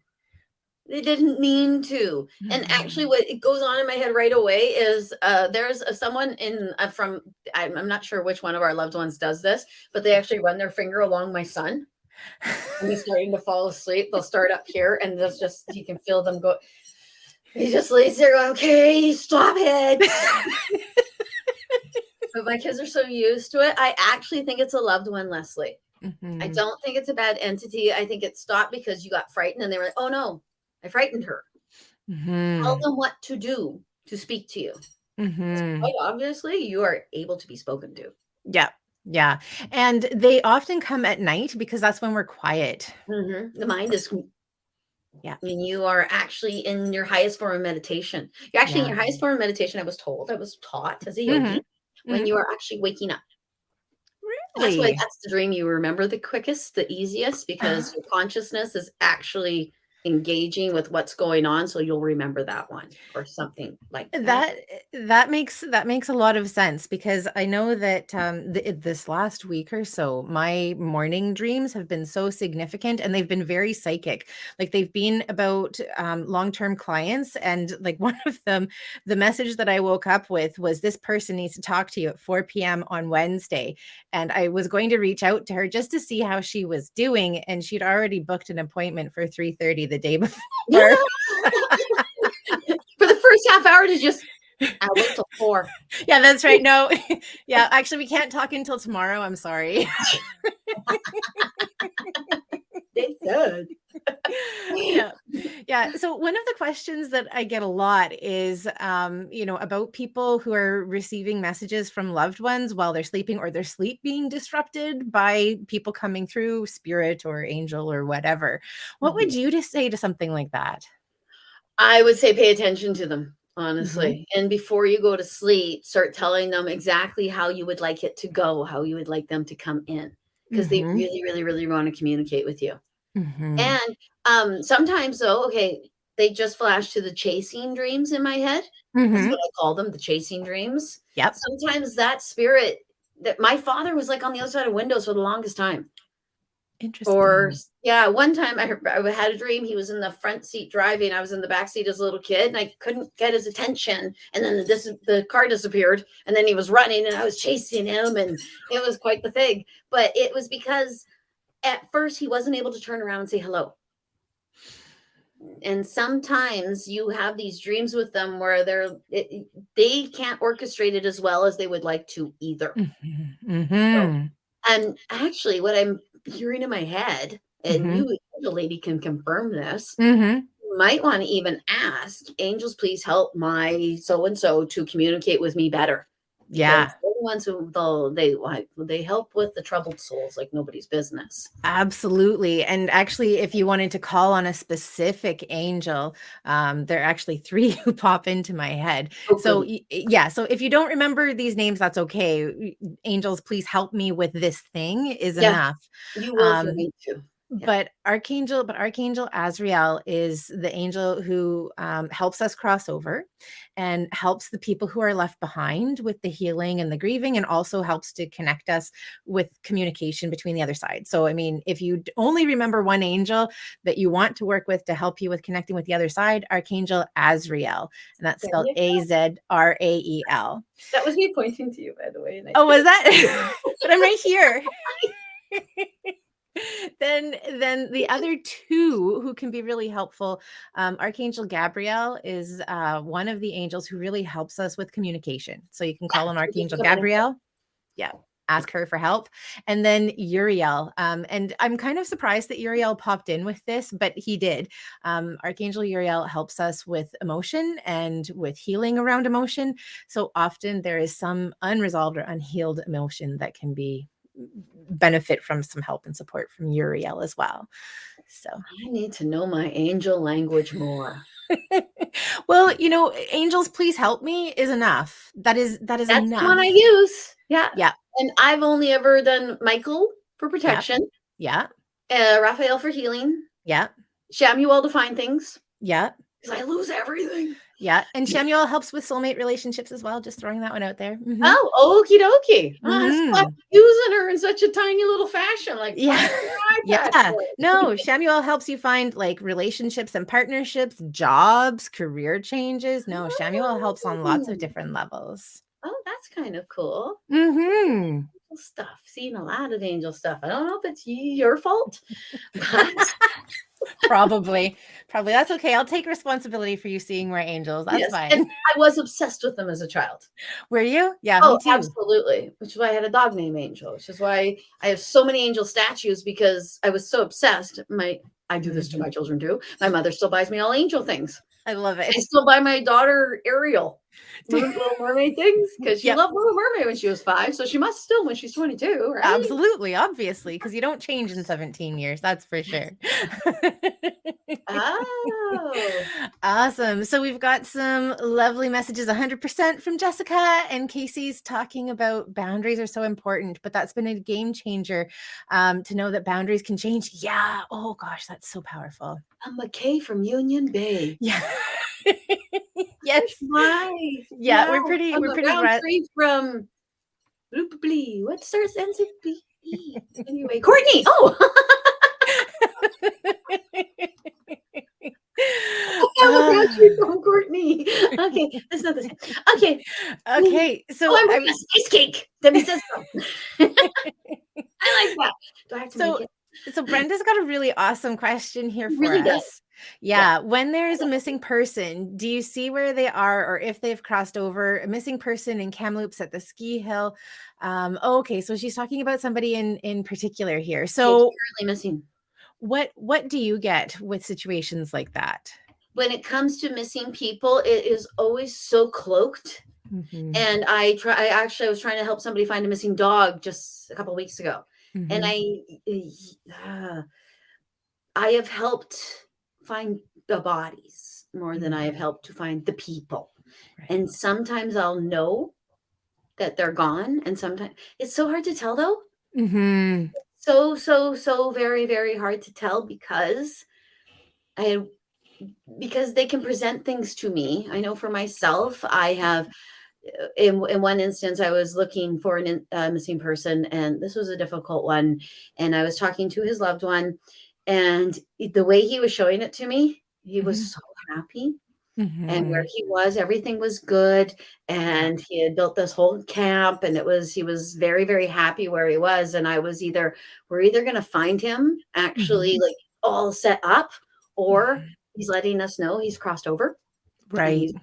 They didn't mean to. And actually, Mhm. what it goes on in my head right away is there's someone in from I'm not sure which one of our loved ones does this, but they actually run their finger along my son when he's starting to fall asleep. They'll start up here, and there's just you can feel them go. He just lays there going, "Okay, stop it." But my kids are so used to it. I actually think it's a loved one, Leslie. I Mhm. don't think it's a bad entity. I think it stopped because you got frightened, and they were like, "Oh no, I frightened her." Tell Mhm. them what to do to speak to you. 'Cause Mhm. quite obviously, you are able to be spoken to. Yeah. Yeah. And they often come at night because that's when we're quiet. The mind is Yeah. when you are actually in your highest form of meditation. You're actually in Yeah. your highest form of meditation, I was taught as a Mhm. yogi, when Mhm. you are actually waking up. That's why Really? that's the dream you remember the quickest, the easiest, because your consciousness is actually engaging with what's going on, so you'll remember that one or something like that. That makes a lot of sense because I know that this last week or so, my morning dreams have been so significant and they've been very psychic. Like they've been about long-term clients, and like one of them, the message that I woke up with was this person needs to talk to you at 4 p.m. on Wednesday, and I was going to reach out to her just to see how she was doing, and she'd already booked an appointment for 3:30 the day before. For the first half hour to just I'll wait till 4. Yeah, that's right. No, yeah, actually, we can't talk until tomorrow. I'm sorry. They said. Yeah. Yeah. So one of the questions that I get a lot is, about people who are receiving messages from loved ones while they're sleeping, or their sleep being disrupted by people coming through, spirit or angel or whatever. What would Mhm. you just say to something like that? I would say pay attention to them, Hmm. honestly. And before you go to sleep, start telling them exactly how you would like it to go, how you would like them to come in, because they Hmm. really, really, really want to communicate with you. Hmm. And sometimes, though, okay, they just flash to the chasing dreams in my head. That's Hmm. what I call them, the chasing dreams. Yep. Sometimes that spirit that my father was like on the other side of windows for the longest time. Or Interesting. yeah, one time I had a dream he was in the front seat driving, I was in the back seat as a little kid, and I couldn't get his attention, and then the car disappeared, and then he was running, and I was chasing him, and it was quite the thing, but it was because at first he wasn't able to turn around and say hello. And sometimes you have these dreams with them where they can't orchestrate it as well as they would like to either. Mhm, So, mhm, and actually, what I'm hearing in my head, and mhm, the lady can confirm this, mhm. you might want to even ask, angels, please help my so and so to communicate with me better, because Yeah. they're the ones who they help with the troubled souls like nobody's business. Absolutely. And actually, if you wanted to call on a specific angel, there are actually three who pop into my head. Oh, So, goody. yeah. So, if you don't remember these names, that's okay. Angels, please help me with this thing is Yeah, enough. you will if you Um, need to. Yeah. but Archangel Azrael is the angel who helps us cross over and helps the people who are left behind with the healing and the grieving, and also helps to connect us with communication between the other side. So, I mean, if you only remember one angel that you want to work with to help you with connecting with the other side, Archangel Azrael, and that's There spelled you go. Azrael. That was me pointing to you, by the way. And I Oh, did was it. that? But I'm right here. Then the other two who can be really helpful, Archangel Gabriel is one of the angels who really helps us with communication. So you can Yeah, call on thank you Archangel for coming in. Gabriel. Yeah. Ask her for help. And then Uriel. And I'm kind of surprised that Uriel popped in with this, but he did. Archangel Uriel helps us with emotion and with healing around emotion. So often there is some unresolved or unhealed emotion that can be benefit from some help and support from Uriel as well. So, I need to know my angel language more. well, angels, please help me is enough. That is That's the one I enough. use. Yeah. Yeah, And I've only ever done Michael for yeah, protection, yeah, Raphael for healing, yeah, Shamuel to find things yeah. because I lose everything. Yeah, and Shemuel helps with soulmate relationships as well, just throwing that one out there. Mhm. Oh, okie dokie. I stopped Mhm. using her in such a tiny little fashion, like Yeah. find your iPad Yeah. for No, Shemuel helps you find, like, relationships and partnerships, jobs, career changes. No, Shemuel helps on lots of Oh, different levels. oh, that's kind of cool. Mhm. Angel stuff. Seen a lot of angel stuff. I don't know if it's your fault, but Probably. Probably. That's okay. I'll take responsibility for you seeing more angels. That's yes, and fine. I was obsessed with them as a child. Were you? Yeah, me Oh, too. absolutely. Which is why I had a dog named Angel, which is why I have so many angel statues because I was so obsessed. I do this to Mhm. my children too. My mother still buys me all angel things. I love I it. still buy my daughter Ariel Little Mermaid things because she Yep. loved Little Mermaid when she was 5, so she must still when she's 22, right? Absolutely, obviously, because you don't change in 17 years, that's for sure. Oh, Awesome. So we've got some lovely messages, 100% from Jessica, and Casey's talking about boundaries are so important, but that's been a game changer, to know that boundaries can change. Yeah. Oh gosh, that's so powerful. I'm McKay from Union Bay. Yeah. That's Yes. nice. Yeah, Yeah, we're I'm a pretty Roundtree from Bloopablee. What starts ends with B? Anyway, Courtney. Oh, I'm a Ah. Roundtree from Courtney. Okay, that's not the same. Okay. Okay, Oh, so I'm I'm bringing a space cake. Debbie says so. I like that. Do I have to make so it? so Brenda's got a really awesome question here It for really does. us. Yeah. Yeah, when there is a missing person, do you see where they are or if they've crossed over? A missing person in Kamloops at the ski hill. Okay, so she's talking about somebody in particular here. It's So currently missing. what do you get with situations like that? When it comes to missing people, it is always so cloaked. Mhm. And I was trying to help somebody find a missing dog just a couple weeks ago. And Mhm. uh, I have helped find the bodies more than I have Mhm. helped to find the people. Right. And sometimes I'll know that they're gone. And sometimes it's so hard to tell though. Mhm. So very, very hard to tell I because they can present things to me. I know for myself, I have in one instance, I was looking for a missing person, and this was a difficult one. And I was talking to his loved one, and the way he was showing it to me, he was Mhm. so happy. And where Mhm. he was, everything was good. Yeah. And he had built this whole camp, and he was very, very happy where he was. And we're either going to find him actually Mhm. like all set up, or Mhm. he's letting us know he's crossed over and Right. he's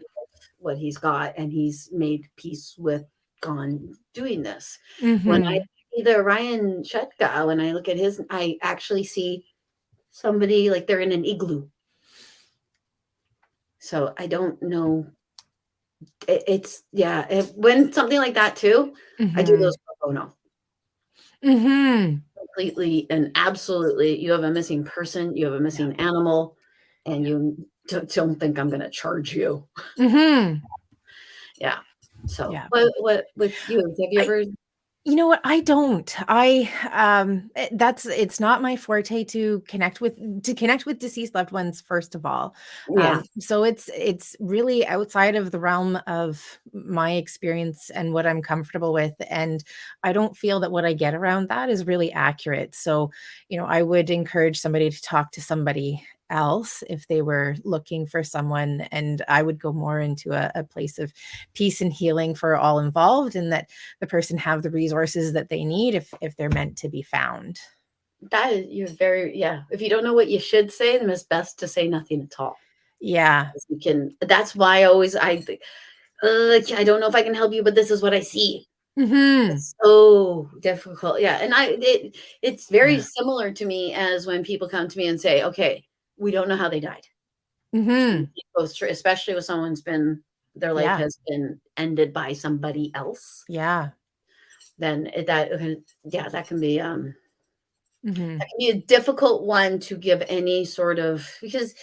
what he's got and he's made peace with gone doing this. When I Mhm. see the Ryan Shetka, when I look at his, I actually see somebody like they're in an igloo. So I don't know. It's yeah. When something like that too, I do those Mhm. pro bono Mhm. completely and absolutely. You have a missing person, you have a Yeah. missing animal, and you don't think I'm going to charge you. Mhm. Yeah. So Yeah. what with you? Have you I ever? You know what? I don't. That's it's not my forte to connect with deceased loved ones, first of all. Yeah, So it's really outside of the realm of my experience and what I'm comfortable with. And I don't feel that what I get around that is really accurate. So, I would encourage somebody to talk to somebody else if they were looking for someone. And I would go more into a place of peace and healing for all involved, and that the person have the resources that they need if they're meant to be found. that is you're very yeah. If you don't know what you should say, then it's best to say nothing at all. Yeah. 'Cause you can. That's why I don't know if I can help you, but this is what I see. Mhm. It's so difficult. Yeah, and it's very Yeah. similar to me as when people come to me and say, "Okay, we don't know how they died." And Mhm. it goes through, especially with someone's been their life Yeah. has been ended by somebody else. Yeah. Then yeah, Mhm. that can be a difficult one to give any sort of because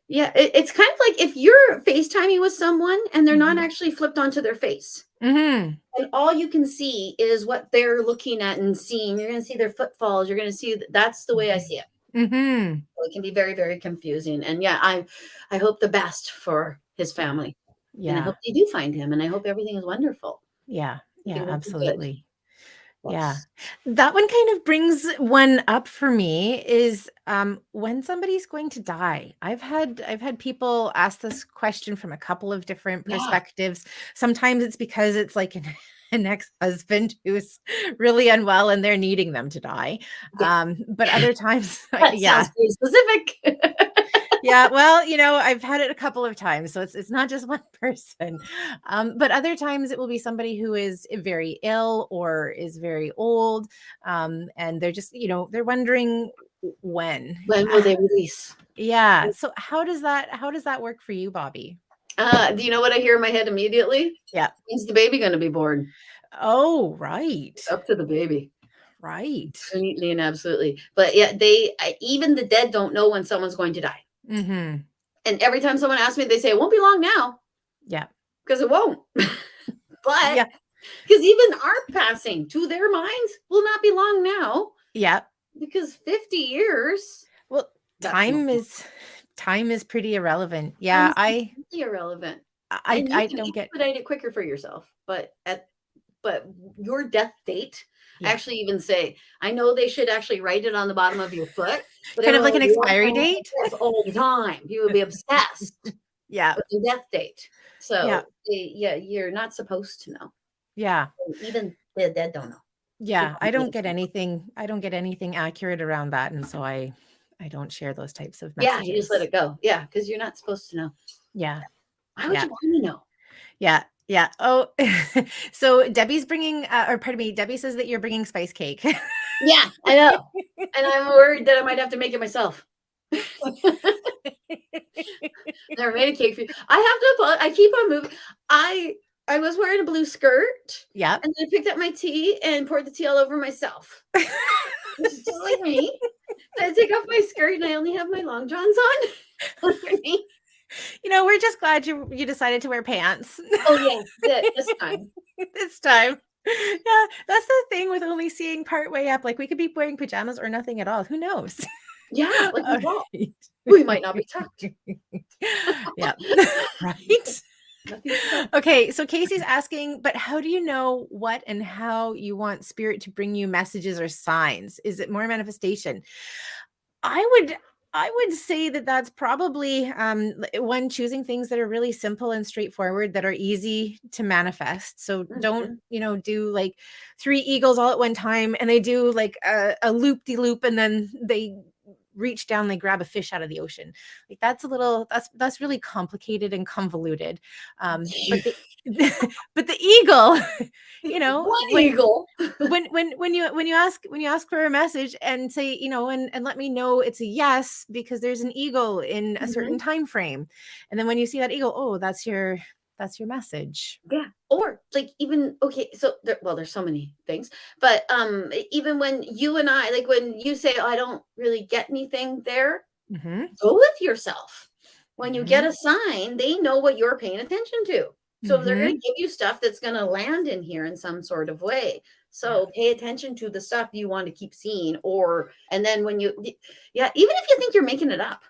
yeah, it's kind of like if you're FaceTiming with someone and they're not Mhm. actually flipped onto their face. Mhm. And all you can see is what they're looking at and seeing. You're going to see their footfalls. You're going to see that's the way I see it. Mhm. So it can be very, very confusing. And yeah, I hope the best for his Yeah. family. And I Yeah. hope they do find him. And I hope everything is wonderful. Yeah. I Yeah, think it'll be good. absolutely. Yeah. Yes. That one kind of brings one up for me is when somebody's going to die. I've had people ask this question from a couple of different Yeah. perspectives. Sometimes it's because it's like an ex-husband who's really unwell and they're needing them to die. Yeah. But other times, That yeah, sounds very specific. yeah, well, I've had it a couple of times, so it's not just one person. But other times it will be somebody who is very ill or is very old, and they're just, they're wondering when. When will they release? Yeah. So how does that work for you, Bobby? Do you know what I hear in my head immediately? Yeah. When's the baby going to be born? Oh, right. It's up to the baby. Right. Completely and absolutely. But yeah, even the dead don't know when someone's going to die. Mm-hmm. And every time someone asks me, they say it won't be long now Yeah. because it won't. But Yeah. because even our passing to their minds will not be long now Yeah. because 50 years, Well, that's no time is time is pretty irrelevant. time Yeah, is completely irrelevant. I And you I can don't get. expedite it quicker for yourself. But your death date, I Yeah. actually even say, I know they should actually write it on the bottom of your foot, but Kind of everyone like will an be expiry walking around date? like this all the time. People will be obsessed Yeah. with the death date. Yeah. So yeah, you're not supposed to know. Yeah. Even the dead don't know. Keep Yeah. on I don't get anything accurate around that, and so I don't share those types of yeah, you just let messages. it go. Yeah, because you're not supposed to know. Yeah. Why would Yeah. you want to know? Yeah. Yeah. Oh, so Debbie's bringing, or pardon me, Debbie says that you're bringing spice cake. Yeah, I know. And I'm worried that I might have to make it myself. Never made a cake for you. I keep on moving. I was wearing a blue skirt Yeah. and then I picked up my tea and poured the tea all over myself. Which is just like me. So I take off my skirt and I only have my long johns on underneath. We're just glad you decided to wear pants Oh yeah, this time. this time. Yeah, that's the thing with only seeing part way up. Like we could be wearing pajamas or nothing at all. Who knows? Yeah, like All well, right. we might not be tucked. Yeah. Right? Nothing to tuck. Okay, so Casey's asking, but how do you know what and how you want spirit to bring you messages or signs? Is it more manifestation? I would I would say that that's probably one, choosing things that are really simple and straightforward that are easy to manifest. So don't, Mhm. do like three eagles all at one time and they do like a loop de loop and then they reach down, they grab a fish out of the ocean. Like that's really complicated and convoluted. But the but the eagle, One eagle. when you ask for a message and say, and let me know it's a yes because there's an eagle in a certain time frame, and then when you see that eagle, oh, that's your message. Yeah. Or like even okay, so there's so many things, but even when you and I, like when you say, oh, I don't really get anything there, go with yourself. When you get a sign, they know what you're paying attention to. So they're going to give you stuff that's going to land in here in some sort of way. So pay attention to the stuff you want to keep seeing. And then when even if you think you're making it up,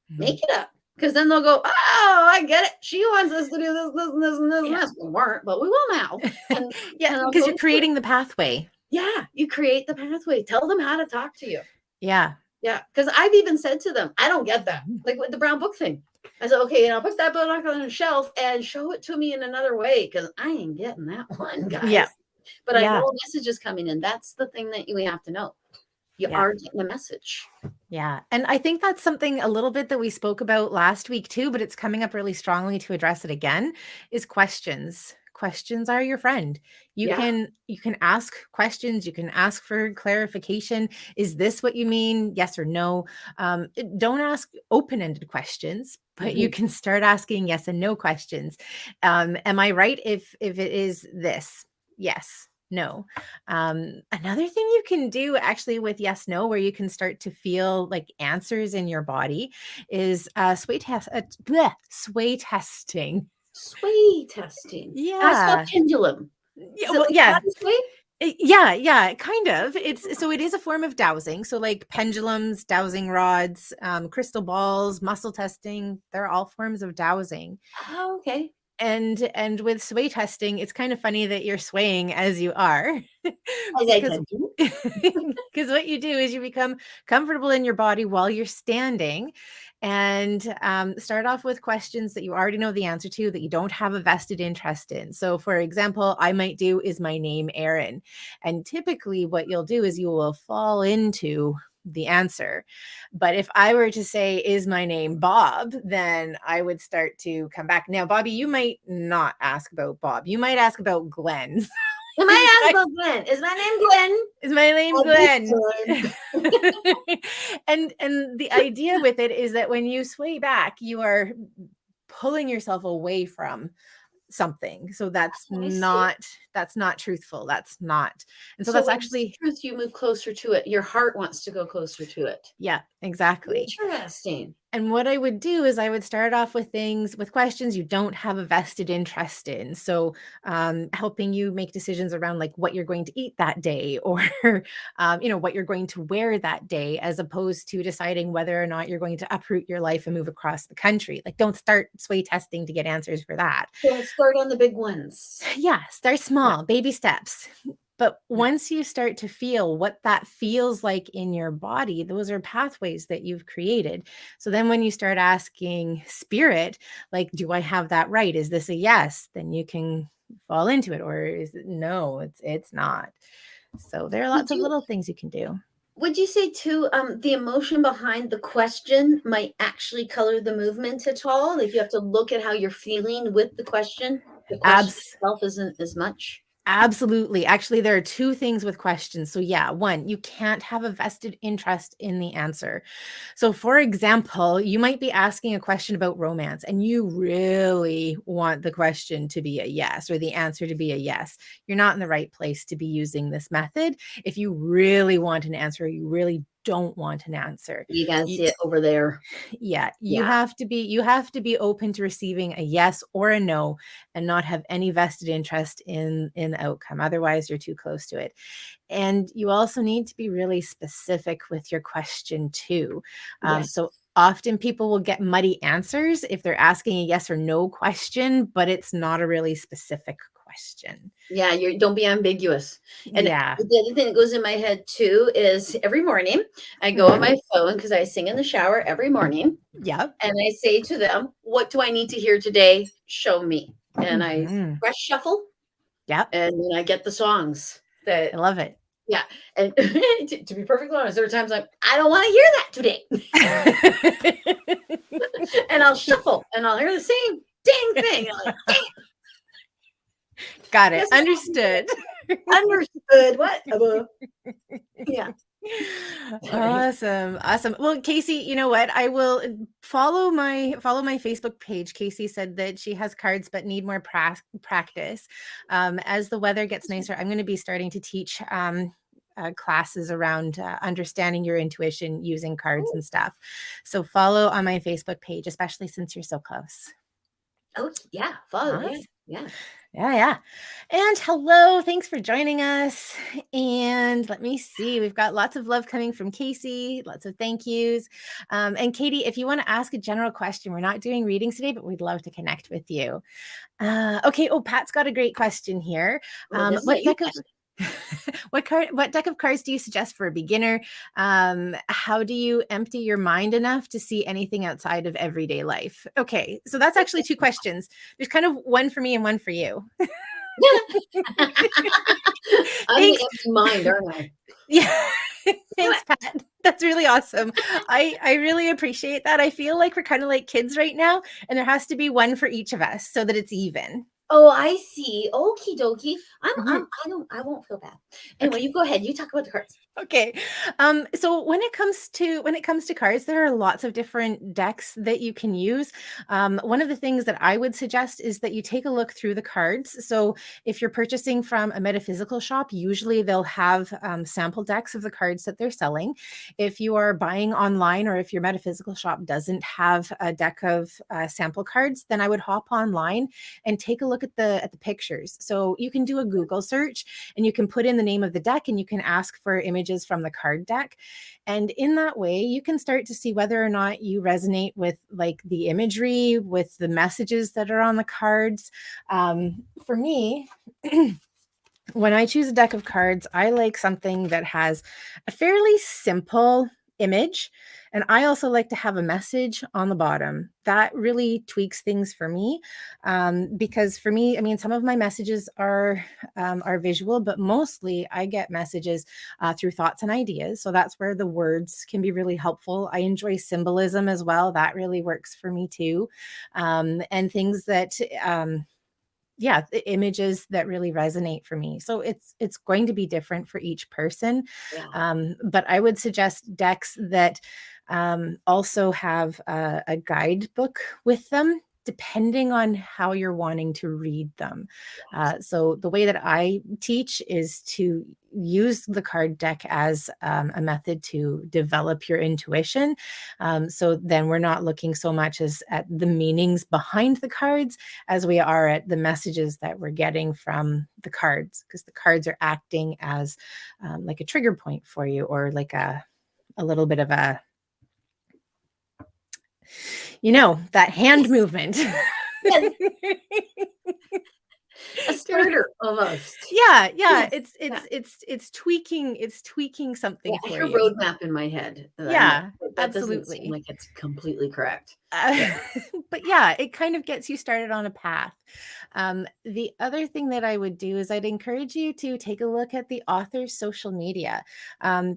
make it up. Because then they'll go, oh, I get it. She wants us to do this, this, and this, and this, and this. We weren't, but we will now. And, because you're creating the pathway. Yeah, you create the pathway. Tell them how to talk to you. Yeah. Yeah, because I've even said to them, I don't get that. Like with the brown book thing. I said, okay, put that book on the shelf and show it to me in another way because I ain't getting that one, guys. Yeah. But I know messages coming in. That's the thing that we have to know. You are getting a message. Yeah. And I think that's something a little bit that we spoke about last week too, but it's coming up really strongly to address it again, is questions. Questions are your friend. You can ask questions. You can ask for clarification. Is this what you mean? Yes or no. Don't ask open-ended questions, but you can start asking yes and no questions. Am I right if it is this? Yes. No. Another thing you can do actually with yes, no, where you can start to feel like answers in your body is sway testing. Sway testing. Yeah. That's not pendulum. Yeah, kind of. It is a form of dowsing. So like pendulums, dowsing rods, crystal balls, muscle testing, they're all forms of dowsing. Oh, okay. And with sway testing, it's kind of funny that you're swaying as you are. Because what you do is you become comfortable in your body while you're standing, and start off with questions that you already know the answer to, that you don't have a vested interest in. So for example, I might do, is my name Aaron? And typically what you'll do is you will fall into the answer. But if I were to say, is my name Bob? Then I would start to come back. Now, Bobbi, you might not ask about Bob. You might ask about Glenn. You might ask about Glenn. Is my name Glenn? Is my name Glenn? And the idea with it is that when you sway back, you are pulling yourself away from something. So that's not truthful. That's not. And so that's actually truth. You move closer to it. Your heart wants to go closer to it. Yeah, exactly. Interesting. And what I would do is I would start off with questions you don't have a vested interest in. So helping you make decisions around like what you're going to eat that day, or what you're going to wear that day, as opposed to deciding whether or not you're going to uproot your life and move across the country. Like, don't start sway testing to get answers for that. Don't start on the big ones. Yeah, start small, baby steps. But once you start to feel what that feels like in your body, those are pathways that you've created. So then when you start asking spirit, like, do I have that right? Is this a yes? Then you can fall into it. Or is it no, it's not. So there are lots of little things you can do. Would you say too, the emotion behind the question might actually color the movement at all? Like you have to look at how you're feeling with the question. The question itself isn't as much. Absolutely. Actually, there are two things with questions. So yeah, one, you can't have a vested interest in the answer. So for example, you might be asking a question about romance and you really want the question to be a yes, or the answer to be a yes. You're not in the right place to be using this method. If you really want an answer, you really don't want an answer. You guys see it over there. Yeah, you have to be open to receiving a yes or a no, and not have any vested interest in the outcome. Otherwise, you're too close to it. And you also need to be really specific with your question too. So often people will get muddy answers if they're asking a yes or no question, but it's not a really specific question. Yeah, don't be ambiguous. And the other thing that goes in my head too is every morning I go on my phone, because I sing in the shower every morning. Yeah. And I say to them, what do I need to hear today? Show me. And I press shuffle. Yeah. And then I get the songs. I love it. Yeah. And to be perfectly honest, there are times like, I don't want to hear that today. And I'll shuffle and I'll hear the same dang thing. I'm like, dang, Got it. yes, Understood. understood. What? Yeah. Sorry. Awesome. Awesome. Well, Casey, you know what? I will follow my Facebook page. Casey said that she has cards but need more practice. As the weather gets nicer, I'm going to be starting to teach classes around understanding your intuition using cards Oh, and stuff. So follow on my Facebook page, especially since you're so close. oh, yeah. Follow. Yeah. Awesome. Yeah. Yeah. And hello, thanks for joining us. And let me see, we've got lots of love coming from Casey, lots of thank yous. And Katie, if you want to ask a general question, we're not doing readings today, but we'd love to connect with you. Okay. Oh, Pat's got a great question here. Oh, this is a What you deck of question. what deck of cards do you suggest for a beginner? How do you empty your mind enough to see anything outside of everyday life? Okay, so that's actually two questions. There's kind of one for me and one for you. I'm Thanks. the empty mind, aren't I? Yeah. Thanks, Pat. That's really awesome. I really appreciate that. I feel like we're kind of like kids right now, and there has to be one for each of us so that it's even. Oh, I see. Okie dokie. Mhm. I won't feel bad. Okay. Anyway, you go ahead. You talk about the cards. Okay. So when it comes to cards, there are lots of different decks that you can use. One of the things that I would suggest is that you take a look through the cards. So if you're purchasing from a metaphysical shop, usually they'll have sample decks of the cards that they're selling. If you are buying online, or if your metaphysical shop doesn't have a deck of sample cards, then I would hop online and take a look at the pictures. So you can do a Google search and you can put in the name of the deck and you can ask for images from the card deck. And in that way, you can start to see whether or not you resonate with like the imagery, with the messages that are on the cards. For me, when I choose a deck of cards, I like something that has a fairly simple image. And I also like to have a message on the bottom. That really tweaks things for me. Because for me, I mean, some of my messages are visual, but mostly I get messages through thoughts and ideas. So that's where the words can be really helpful. I enjoy symbolism as well. That really works for me too. And things that yeah, the images that really resonate for me. So it's going to be different for each person. Yeah. But I would suggest decks that also have a guidebook with them, depending on how you're wanting to read them. So the way that I teach is to use the card deck as a method to develop your intuition. So then we're not looking so much as at the meanings behind the cards as we are at the messages that we're getting from the cards, because the cards are acting as like a trigger point for you, or like a little bit of a, that hand Yes. movement. Yes. A starter almost. Yeah, Yes. Yeah. it's tweaking Yeah. something I for hear you. roadmap in my head. I'm like, Yeah, that doesn't seem absolutely. like it's completely correct. Uh, Yeah. but yeah, it kind of gets you started on a path. The other thing that I would do is I'd encourage you to take a look at the author's social media,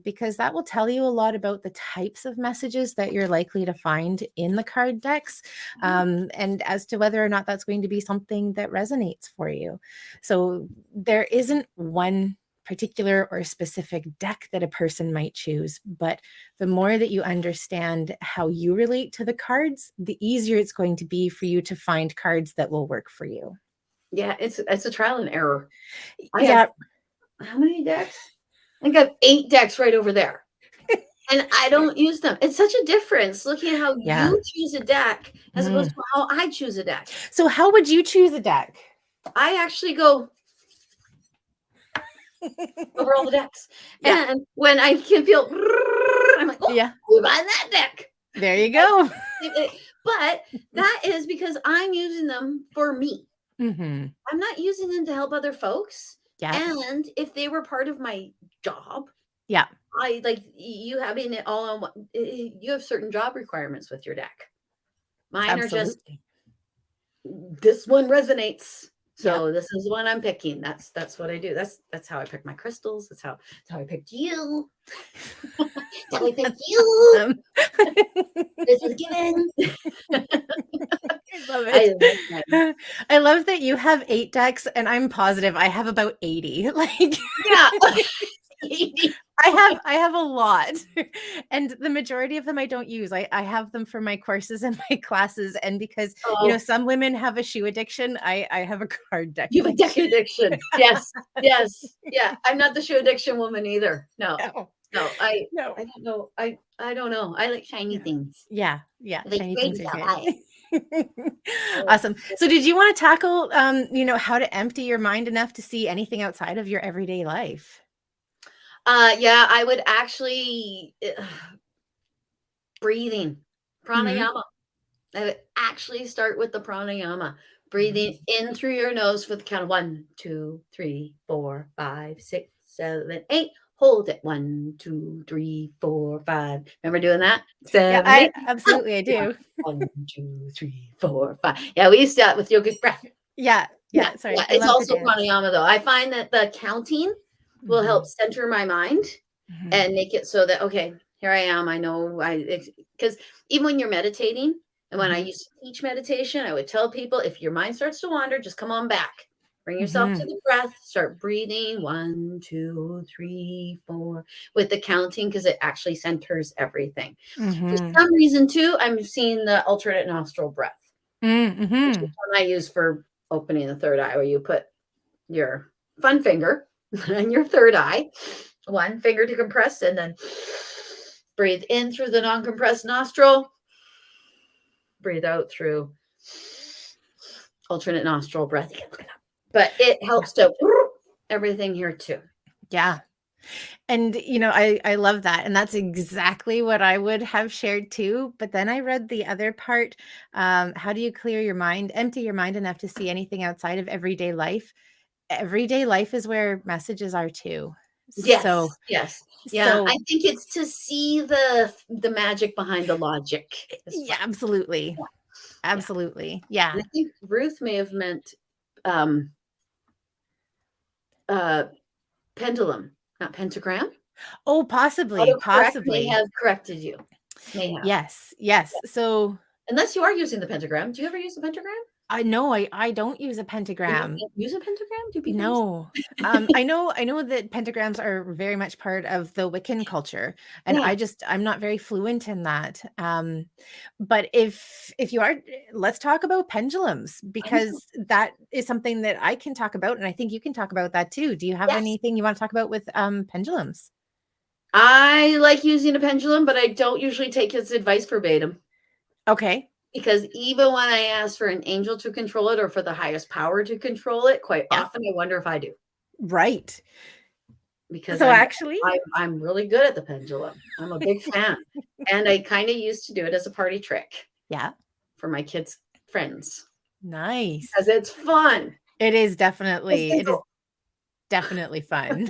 because that will tell you a lot about the types of messages that you're likely to find in the card decks, and as to whether or not that's going to be something that resonates for you. So there isn't one particular or specific deck that a person might choose, but the more that you understand how you relate to the cards, the easier it's going to be for you to find cards that will work for you. Yeah. It's a trial and error. I have Yeah. how many decks? I think I have 8 decks right over there. And I don't use them. It's such a difference looking at how Yeah. you choose a deck as opposed Mm. to how I choose a deck. So how would you choose a deck? I actually go over all the decks. Yeah. And when I can feel, I'm like, oh, Yeah. we're buying that deck. There you go. But that is because I'm using them for me. Hmm. I'm not using them to help other folks. Yeah. And if they were part of my job, Yeah. I like you having it all on one. You have certain job requirements with your deck. Mine are just Absolutely. this one resonates. Yeah. So this is one I'm picking. That's what I do. That's how I pick my crystals. That's how I picked you. That's how I picked you. Awesome. This is given. I love I it. love that. I love that you have 8 decks and I'm positive I have about 80. Like Yeah. I have a lot. And the majority of them I don't use. I have them for my courses and my classes, and because, Oh, some women have a shoe addiction, I have a card deck you have a deck addiction. addiction. Yes. Yes. Yeah. I'm not the shoe addiction woman either. No. No. No. No. I don't know. I don't know. I like shiny Yeah. things. Yeah, yeah, I like shiny things baby are doll good. eyes. Oh. Awesome. So did you wanna tackle, how to empty your mind enough to see anything outside of your everyday life? Yeah, I would actually breathing, Mhm. pranayama. I would actually start with the pranayama, breathing Mhm. in through your nose for the count of 1, 2, 3, 4, 5, 6, 7, 8. Hold it. 1, 2, 3, 4, 5. Remember doing that? Yeah, 7, I 8. Oh, absolutely, I yeah. do. 1, 2, 3, 4, 5. Yeah, we used to that with yogic breath. Yeah, Yeah, yeah, sorry, yeah. I It's love to also dance. pranayama though. I find that the counting will help Mhm, center my mind mhm, and make it so that, okay, here I am. I know because even when you're meditating, and when I mhm, used to teach meditation, I would tell people if your mind starts to wander, just come on back. Bring yourself to mhm, the breath. Start breathing 1, 2, 3, 4 with the counting because it actually centers everything. For mhm, some reason, too, I'm seeing the alternate nostril breath, which is mhm, one I use for opening the third eye, where you put your fun finger and your third eye, one finger to compress, and then breathe in through the non compressed nostril, breathe out through alternate nostril breath. You can look it up. But it yeah, helps to everything here too. yeah. And, I love that, and that's exactly what I would have shared too, but then I read the other part, how do you clear your mind empty your mind enough to see anything outside of everyday life? Everyday life is where messages are too. So Yes, yes. Yeah, I so think it's to see the magic behind the logic is yeah, what. absolutely. Yeah, yeah. Absolutely. And Yeah. I think Ruth may have meant um uh pendulum, not pentagram. Oh, possibly, Autocorrect may possibly. have corrected you. May have. Yes, yes. So, Unless you are using the pentagram. Do you ever use the pentagram? I know I don't use a Or you pentagram. don't use a pentagram? Do people use No. I know that pentagrams are very much part of the Wiccan culture, and Yeah, I'm not very fluent in that. But if you are, let's talk about pendulums I know. because that is something that I can talk about, and I think you can talk about that too. Do you have Yes. anything you want to talk about with pendulums? I like using a pendulum, but I don't usually take his advice verbatim. Okay. Because even when I ask for an angel to control it or for the highest power to control it, quite Yeah. often I wonder if I do. Right. Because So actually, I'm really good at the pendulum. I'm a big fan. And I kind of used to do it as a party trick yeah. for my kids' friends because Nice. it's fun. It is definitely fun.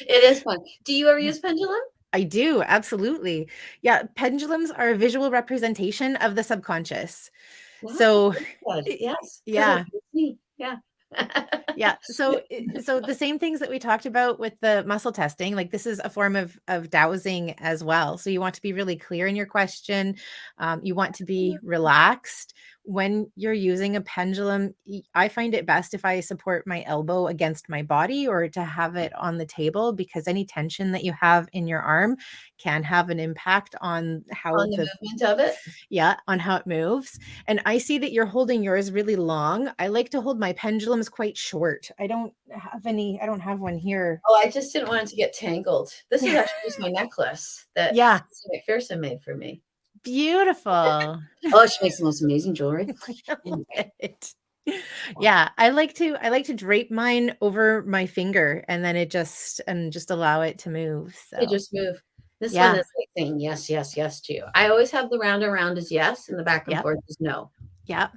It is fun. Do you ever Yeah. use pendulum? I do, absolutely. Yeah, pendulums are a visual representation of the subconscious. Wow, So, very good. I Yes, because yeah. it's me. Yeah. Yeah. So the same things that we talked about with the muscle testing, like this is a form of dowsing as well. So you want to be really clear in your question. You want to be relaxed when you're using a pendulum. I find it best if I support my elbow against my body or to have it on the table because any tension that you have in your arm can have an impact on how On the the movement of it? yeah, on how it moves. And I see that you're holding yours really long. I like to hold my pendulums quite short. I don't have one here. Oh, I just didn't want it to get tangled. This is actually just my necklace that Yeah, Cecilia McPherson made for me. beautiful. Oh, she makes the most amazing jewelry. I love Anyway, it. yeah, Yeah, I like to drape mine over my finger and then just allow it to move. they So, just move. This one yeah. is like saying yes, yes, yes to you. I always have the round and round is yes, and the back and Yep. forth is no. Yep.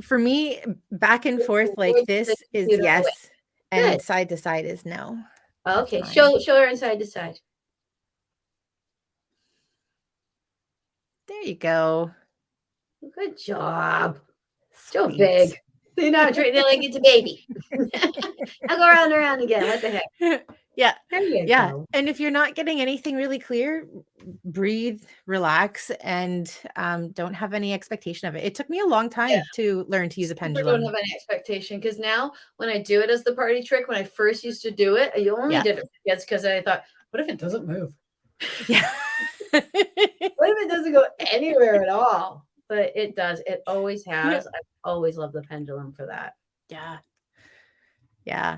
For me, back and It's the forth like words that this you is don't know yes it. Good. and side to side is no. That's Okay, mine. show her inside to side. There you go. Good job. So Sweet. big. So you know, treat it like it's a baby. I'll go round and around again. What the heck? Yeah. There you Yeah. go. And if you're not getting anything really clear, breathe, relax, and don't have any expectation of it. It took me a long Yeah. time to learn to use a Super don't pendulum. have any expectation because now when I do it as the party trick, when I first used to do it, I only Yeah. did it for kids because I thought, what if it doesn't move? Yeah. What if it doesn't go anywhere at all? But it does. It always has. I've always loved the pendulum for that. Yeah. Yeah.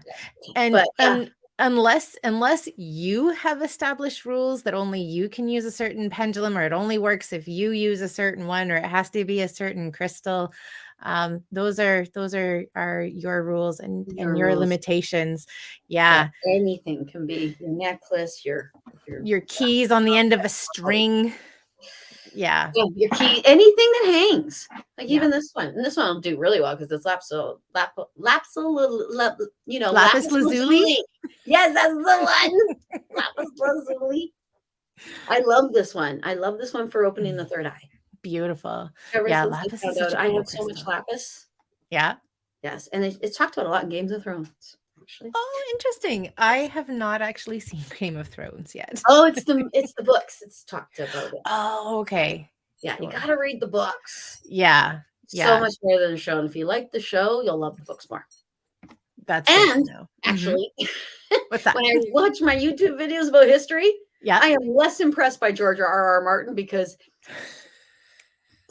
And But yeah, unless you have established rules that only you can use a certain pendulum, or it only works if you use a certain one, or it has to be a certain crystal, those are your rules and your your rules. limitations. Yeah, Yeah. anything can be your necklace, your Keys on the end of a string. Yeah. your key, anything that hangs. Like Yeah. even this one. And this one will do really well because it's Lapis lapis lazuli. lazuli. Yes, that's the one. Lapis lazuli. I love this one. I love this one for opening the third eye. Beautiful. Ever Yeah, since lapis I is found such out a I cool have so much crystal. lapis. Yeah. Yes, and it's talked about a lot in Games of Thrones. Actually. Oh, interesting. I have not actually seen Game of Thrones yet. Oh, it's the books. It's talked about it. Oh, okay. Yeah, Cool. you got to read the books. Yeah. So much more than the show. And if you like the show, you'll love the books more. That's good to And know. actually, What's that? when I watch my YouTube videos about history, Yeah. I am less impressed by George R.R. Martin because,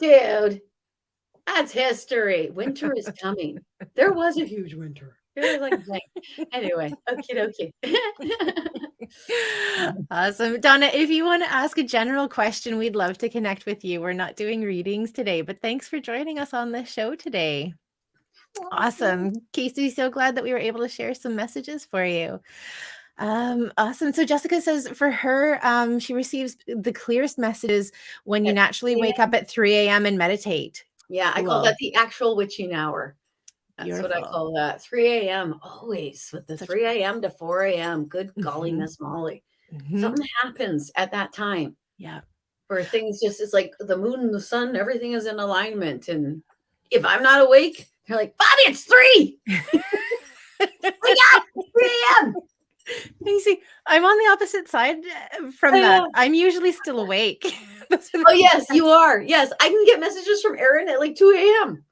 dude, that's history. Winter is coming. There was a huge winter. It was like, dang. Anyway, okie dokie. Awesome. Donna, if you want to ask a general question, we'd love to connect with you. We're not doing readings today, but thanks for joining us on the show today. Awesome. Casey, so glad that we were able to share some messages for you. Awesome. So Jessica says for her, she receives the clearest messages when you At naturally 3 wake up at 3 a.m. and meditate. Yeah, I call Cool. that the actual witching hour. That's what I Beautiful. call that. 3 a.m. always with the 3 a.m. to 4 a.m. Good golly, Miss Molly. Something happens at that time. Yeah. Where things just, it's like the moon and the sun, everything is in alignment. And if I'm not awake, they're like, Bobbi, it's 3. Wake up, 3 a.m. You see, I'm on the opposite side from that. I'm usually still awake. Oh, yes, you are. Yes, I can get messages from Erin at like 2 a.m.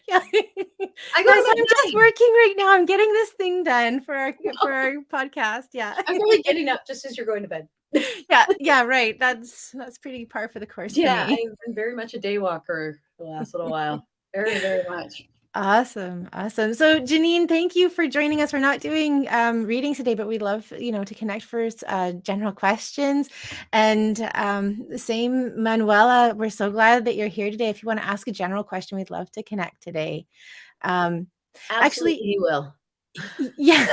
Yeah. I go, I'm just working right now. I'm getting this thing done for our podcast. Yeah. I'm probably getting up just as you're going to bed. Yeah, right. That's pretty par for the course for me. I've been very much a day walker the last little while. Very, very much. Awesome. So Janine, thank you for joining us. We're not doing readings today, but we'd love, to connect for general questions. And same Manuela, we're so glad that you're here today. If you want to ask a general question, we'd love to connect today. Absolutely, actually, you will. Yeah.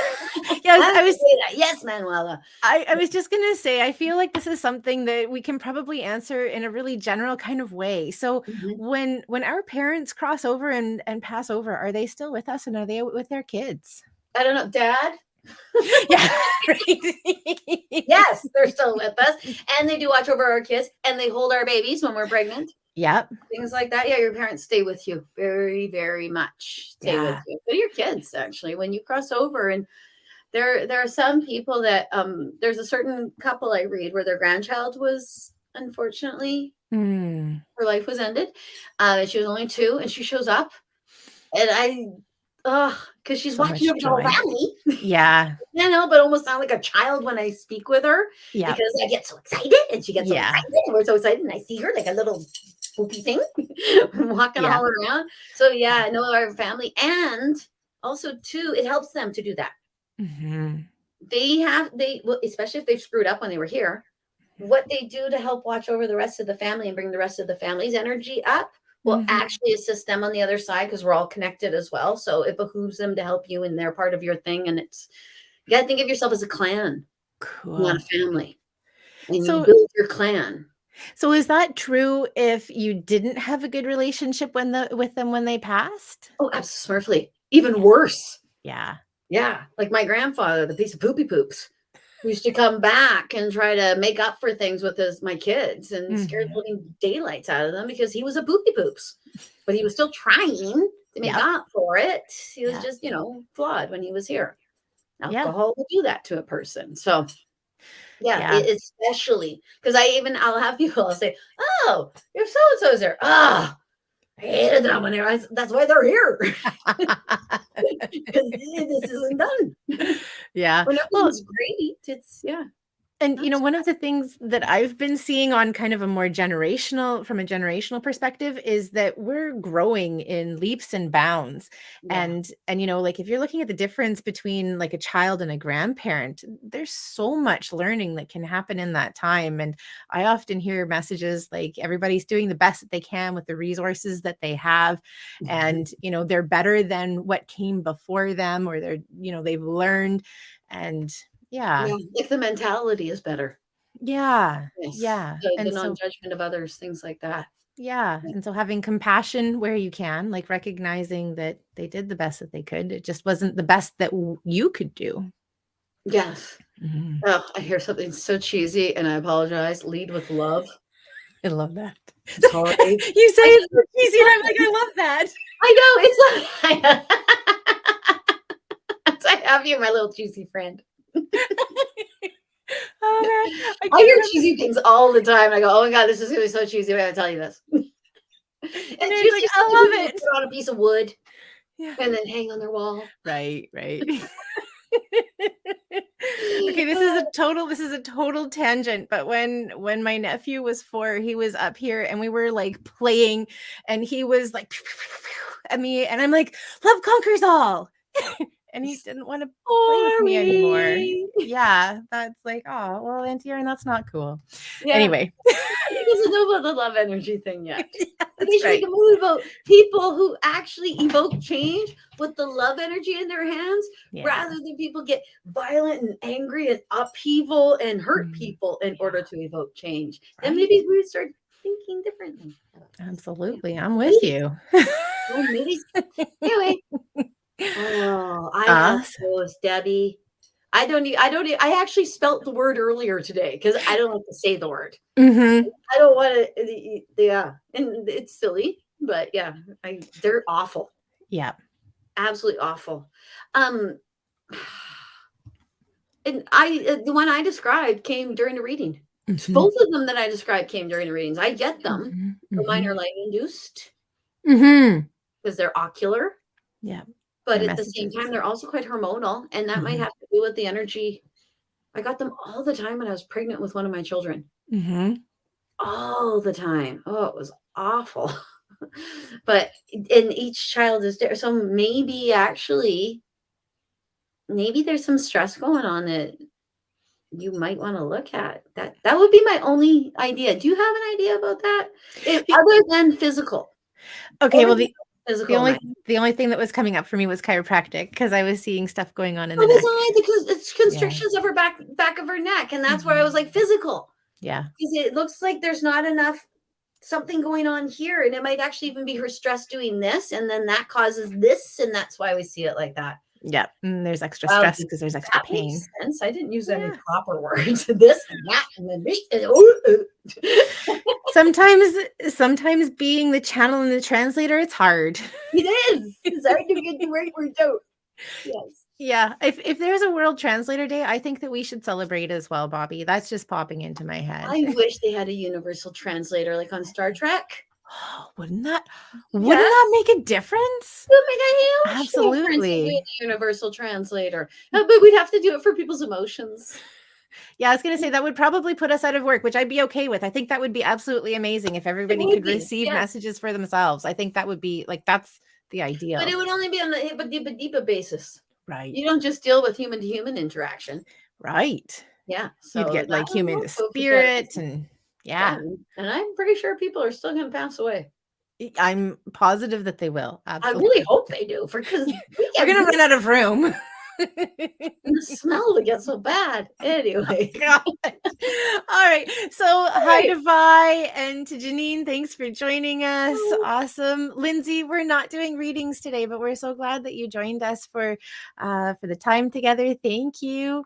I was say that. Yes, Manuela. I was just gonna say, I feel like this is something that we can probably answer in a really general kind of way. So when our parents cross over and pass over, are they still with us and are they with their kids? I don't know, Dad. Yeah. Right. Yes, they're still with us. And they do watch over our kids and they hold our babies when we're pregnant. Yep. Things like that. Yeah, your parents stay with you very, very much. Stay with you. But your kids, actually, when you cross over. And there are some people that there's a certain couple I read where their grandchild was unfortunately her life was ended. She was only 2 and she shows up and because she's So watching over the whole family. Yeah. But almost sound like a child when I speak with her. Yeah. Because I get so excited and she gets so excited and we're so excited and I see her like a little spoopy thing walking all around. So I know our family, and also too, it helps them to do that. Especially if they've screwed up when they were here, what they do to help watch over the rest of the family and bring the rest of the family's energy up will actually assist them on the other side because we're all connected as well. So it behooves them to help you in their part of your thing. And you got to think of yourself as a clan, not a family. And you build your clan. So is that true if you didn't have a good relationship with them when they passed? Oh, absolutely. Even worse. Yeah. Yeah. Like my grandfather, the piece of poopy poops, who used to come back and try to make up for things with my kids and scared the living daylights out of them because he was a poopy poops. But he was still trying to make Yep. up for it. He was Yeah. just, flawed when he was here. Yeah. Alcohol will do that to a person. So yeah, Yeah. especially because I'll have people, I'll say, "Oh, your so and so's there." Ah, I hated them when that's why they're here. Because this isn't done. Yeah. When Well, everything's great, it's yeah, and that's one of the things that I've been seeing on kind of a more from a generational perspective is that we're growing in leaps and bounds. yeah. And like if you're looking at the difference between like a child and a grandparent, there's so much learning that can happen in that time. And I often hear messages like everybody's doing the best that they can with the resources that they have. Mhm. And they're better than what came before them, or they've learned. And yeah. Yeah, like the mentality is better. Yeah. Yes, Yeah. the And so, non-judgment of others, things like that. yeah. Yeah. And so having compassion where you can, like recognizing that they did the best that they could. It just wasn't the best that you could do. Yes. Mhm. Oh, I hear something so cheesy, and I apologize. Lead with love. I love that. Sorry. You say I it's just so it's cheesy, and like I'm like, I love that. I know, it's like I have you, my little cheesy friend. Oh man, I I can hear remember. cheesy things all the time. I go, "Oh my god, this is gonna be so cheesy. I gotta tell you this." And And it's cheesy like, is something I people love would it. put on a piece of wood Yeah. and then hang on their wall. Right, right. Okay, this is a total tangent, but when my nephew was 4, he was up here and we were like playing and he was like at me and I'm like, "Love conquers all." And he didn't want to play with me anymore. Sorry. Yeah, that's like, "Oh, well, Auntie Erin, that's not cool." Yeah. Anyway. He doesn't know about the love energy thing yet. Yeah, They that's should make right. a movie about people who actually evoke change with the love energy in their hands Yeah. rather than people get violent and angry and upheaval and hurt Mm, people in order yeah, to evoke change. Then right. maybe we would start thinking differently about things. Yeah. Absolutely. I'm with Maybe. you. Well, maybe. Anyway. Oh, I have Awesome. those, Debbie. I actually spelt the word earlier today because I don't like to say the word. Mhm. I don't want to. Yeah, and it's silly, but yeah, they're awful, Yeah. absolutely awful. Um, and the one I described came during the reading. Mhm. Both of them that I described came during the readings. I get them, Mhm. but mine are Mhm. light induced Mhm. because they're ocular, Yeah. but Their at the same time, messages. they're also quite hormonal, and that might Mhm. have to do with the energy. I got them all the time when I was pregnant with one of my children. Mhm. All the time. Oh, it was awful. But and each child is different. So maybe there's some stress going on that you might want to look at. That would be my only idea. Do you have an idea about that? The Other than physical. Okay, well, Everything the the physical in my only the only thing that was coming up for me was chiropractic because I was seeing stuff going on in so the was neck. I because it's Yeah. constrictions of her back of her neck. And that's where I was Mhm. like physical. Yeah. Because it looks like there's not enough something going on here. And it might actually even be her stress doing this. And then that causes this. And that's why we see it like that. Yeah. And there's extra Wow, stress because there's extra that makes pain. sense. I didn't use any Yeah. proper words. This and that and then me. And, ooh. Sometimes being the channel and the translator, it's hard. It is. It's hard to get the right words out. Yes. Yeah. If there's a World Translator Day, I think that we should celebrate as well, Bobby. That's just popping into my head. I wish they had a universal translator like on Star Trek. Oh, wouldn't Yeah. that make a difference? It would make a huge difference if we had Absolutely. a universal translator. But we'd have to do it for people's emotions. Yeah, I was gonna say that would probably put us out of work, which I'd be okay with. I think that would be absolutely amazing if It everybody would could be. receive Yes. messages for themselves. I think that would be like that's the But it ideal. would only be on the Hippodipa basis. Right. You don't just deal with human to human interaction. Right. Yeah. You'd So get that like would human to also put that spirit and yeah. yeah. And I'm pretty sure people are still gonna pass away. I'm positive that they will. I really Absolutely. hope they do because we We're get gonna really run out of room. and the smell would get so bad. Anyway. God. All right. So All hi right. to Vi and to Janine. Thanks for joining us. Awesome. Lindsay, we're not doing readings today, but we're so glad that you joined us for the time together. Thank you.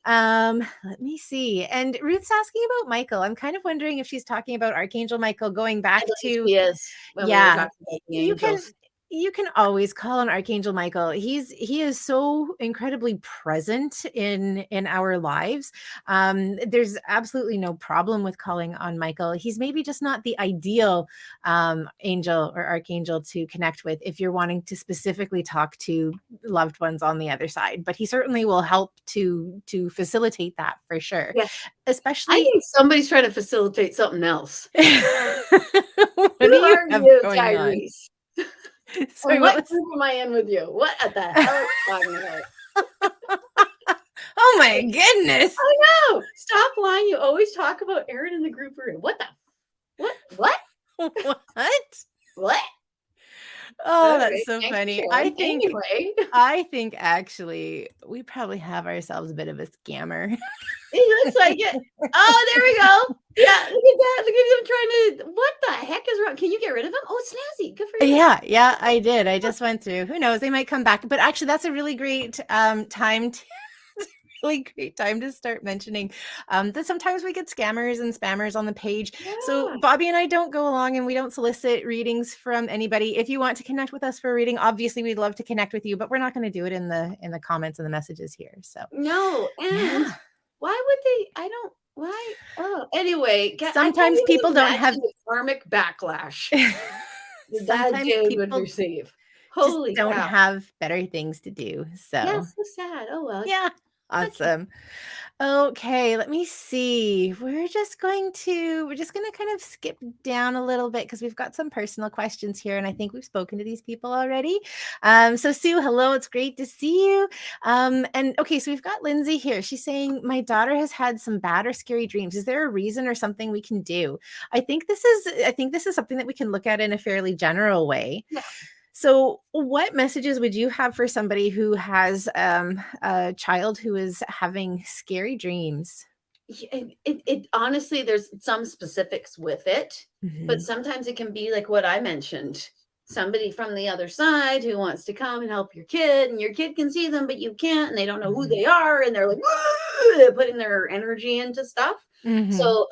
Let me see. And Ruth's asking about Michael. I'm kind of wondering if she's talking about Archangel Michael going I back believe to, she is when we were yeah. talking about the You can angels. You can always call on Archangel Michael. He is so incredibly present in our lives. There's absolutely no problem with calling on Michael. He's maybe just not the ideal angel or archangel to connect with if you're wanting to specifically talk to loved ones on the other side. But he certainly will help to facilitate that for sure. Yeah. I Especially think somebody's trying to facilitate something else. what Who do you are have you, going on? Tyrese? Sorry, And what what was group am I in with you? What the hell are you talking about? Oh my goodness. I know. Stop lying. You always talk about Aaron in the group we're in. What the? What? What? What? Oh, All that's right. so Thanks for funny. sharing. Anyway, I think actually we probably have ourselves a bit of a scammer. it looks like it. Oh, there we go. Yeah, look at that. Look at him trying to. What the heck is wrong? Can you get rid of him? Oh, it's Snazzy. Good for you. Yeah, I did. I just went through. Who knows? They might come back. But actually, that's a really great time to really great time to start mentioning that sometimes we get scammers and spammers on the page. So Yeah. Bobbi and I don't go along and we don't solicit readings from anybody. If you want to connect with us for a reading, obviously we'd love to connect with you, but we're not going to do it in the comments and the messages here. So No, and yeah. why would they? I don't. Why? Oh, anyway, I can't Sometimes people even don't have imagine the karmic backlash that sometimes dude would people receive. just Holy don't cow. have better things to do. Yeah, So so sad. Oh well. yeah. Okay. Awesome. Okay, let me see. We're just going to kind of skip down a little bit because we've got some personal questions here and I think we've spoken to these people already. So Sue, hello, it's great to see you. And okay, so we've got Lindsay here. She's saying my daughter has had some bad or scary dreams. Is there a reason or something we can do? I think this is something that we can look at in a fairly general way. Yeah. So, what messages would you have for somebody who has a child who is having scary dreams? It honestly, there's some specifics with it, but Mhm. sometimes it can be like what I mentioned. Somebody from the other side who wants to come and help your kid, and your kid can see them, but you can't, and they don't know who Mhm. they are, and they're like, "Woo!" They're putting their energy into stuff. Mhm. So,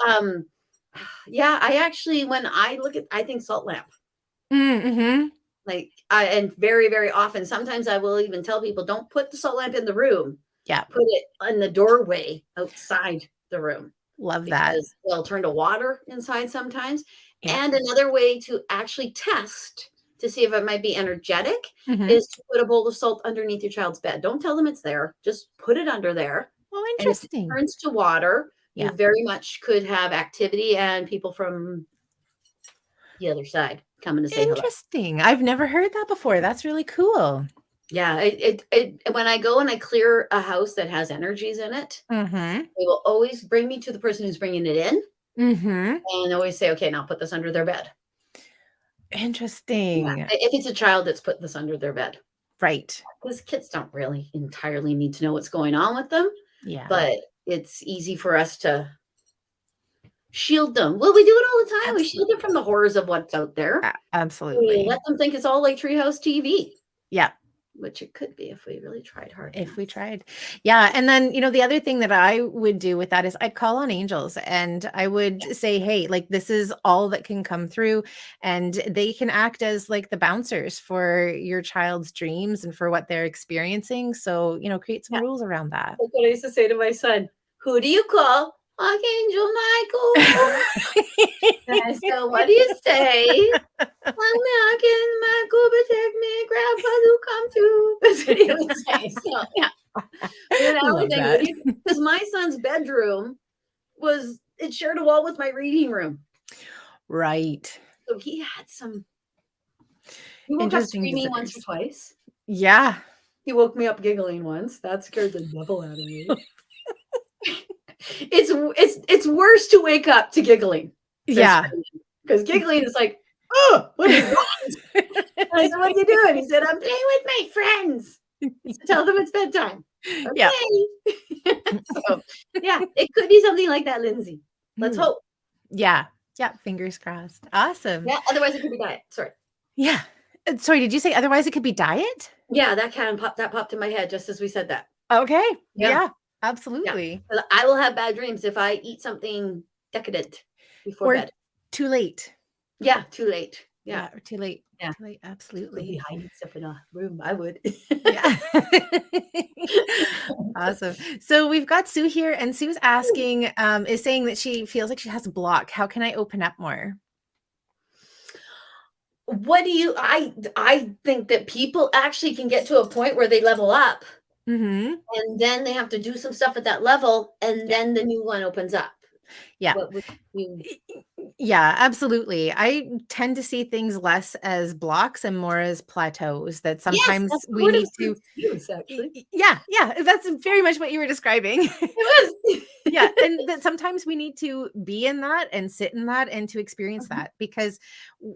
yeah, I actually, when I look at, I think salt lamp. Mhm. Like, and very, very often, sometimes I will even tell people, don't put the salt lamp in the room, Yeah, put it in the doorway outside the room love that. because they'll turn to water inside sometimes. Yeah. And another way to actually test to see if it might be energetic Mhm. is to put a bowl of salt underneath your child's bed. Don't tell them it's there, just put it under there. Oh, And if it interesting. turns to water, you Yeah. very much could have activity and people from the other side coming to say hello. Interesting. I've never heard that before. That's really cool. Yeah, when I go and I clear a house that has energies in it, Mhm. they will always bring me to the person who's bringing it in Mhm. and always say, "Okay, now put this under their bed." Yeah, Interesting. if it's a child that's put this under their bed. Right. Because kids don't really entirely need to know what's going on with them, Yeah. but it's easy for us to shield them. Well, we do it all the time. We shield them from Absolutely. the horrors of what's out there. We Absolutely. let them think it's all like Treehouse TV, Yeah. which it could be if we really tried hard If enough. we tried. Yeah, and then, the other thing that I would do with that is I'd call on angels and I would say, "Hey, like this is all that can come through," and they can act as like the bouncers for your child's dreams and for what they're experiencing. So, create some Yeah, rules around that. that's what I used to say to my son. Who do you call? Archangel Michael. And I said, what do you say? Archangel Michael, protect me. Grandpa's will come too. That's what he would say. So, yeah. And I always Love think, what that. do you, because my son's bedroom it shared a wall with my reading room. Right. So he woke up Interesting screaming once or visitors. twice. Yeah. He woke me up giggling once. That scared the devil out of me. It's worse to wake up to giggling than Yeah. screaming. Because giggling is like, oh, what is that? I said, what are you doing? He said, I'm playing with my friends. I said, tell them it's bedtime. Yeah. Okay. So, yeah, it could be something like that, Lindsay. Let's Mm. hope. Yeah. Yeah. Fingers crossed. Awesome. Yeah, otherwise it could be diet. Sorry. Yeah. Sorry, did you say otherwise it could be diet? Yeah, that popped in my head just as we said that. Okay. Yeah, Yeah. yeah. Absolutely. I will have bad dreams if I eat something decadent before Or bed. too late. Yeah, too late. Yeah. Too late. Yeah. Too late. Would be Absolutely. hiding stuff in a room. I would. Yeah. Awesome. So we've got Sue here, and Sue's asking, is saying that she feels like she has a block. How can I open up more? What do you I think that people actually can get to a point where they level up, Mm-hmm. and then they have to do some stuff at that level, and Yeah. then the new one opens up. Yeah. What would you Yeah, absolutely. I tend to see things less as blocks and more as plateaus that Yes, sometimes that's the we word I need was going to. to use, actually. Yeah, yeah, that's very much what you were describing. It was. Yeah, and that sometimes we need to be in that and sit in that and to experience Mhm. that because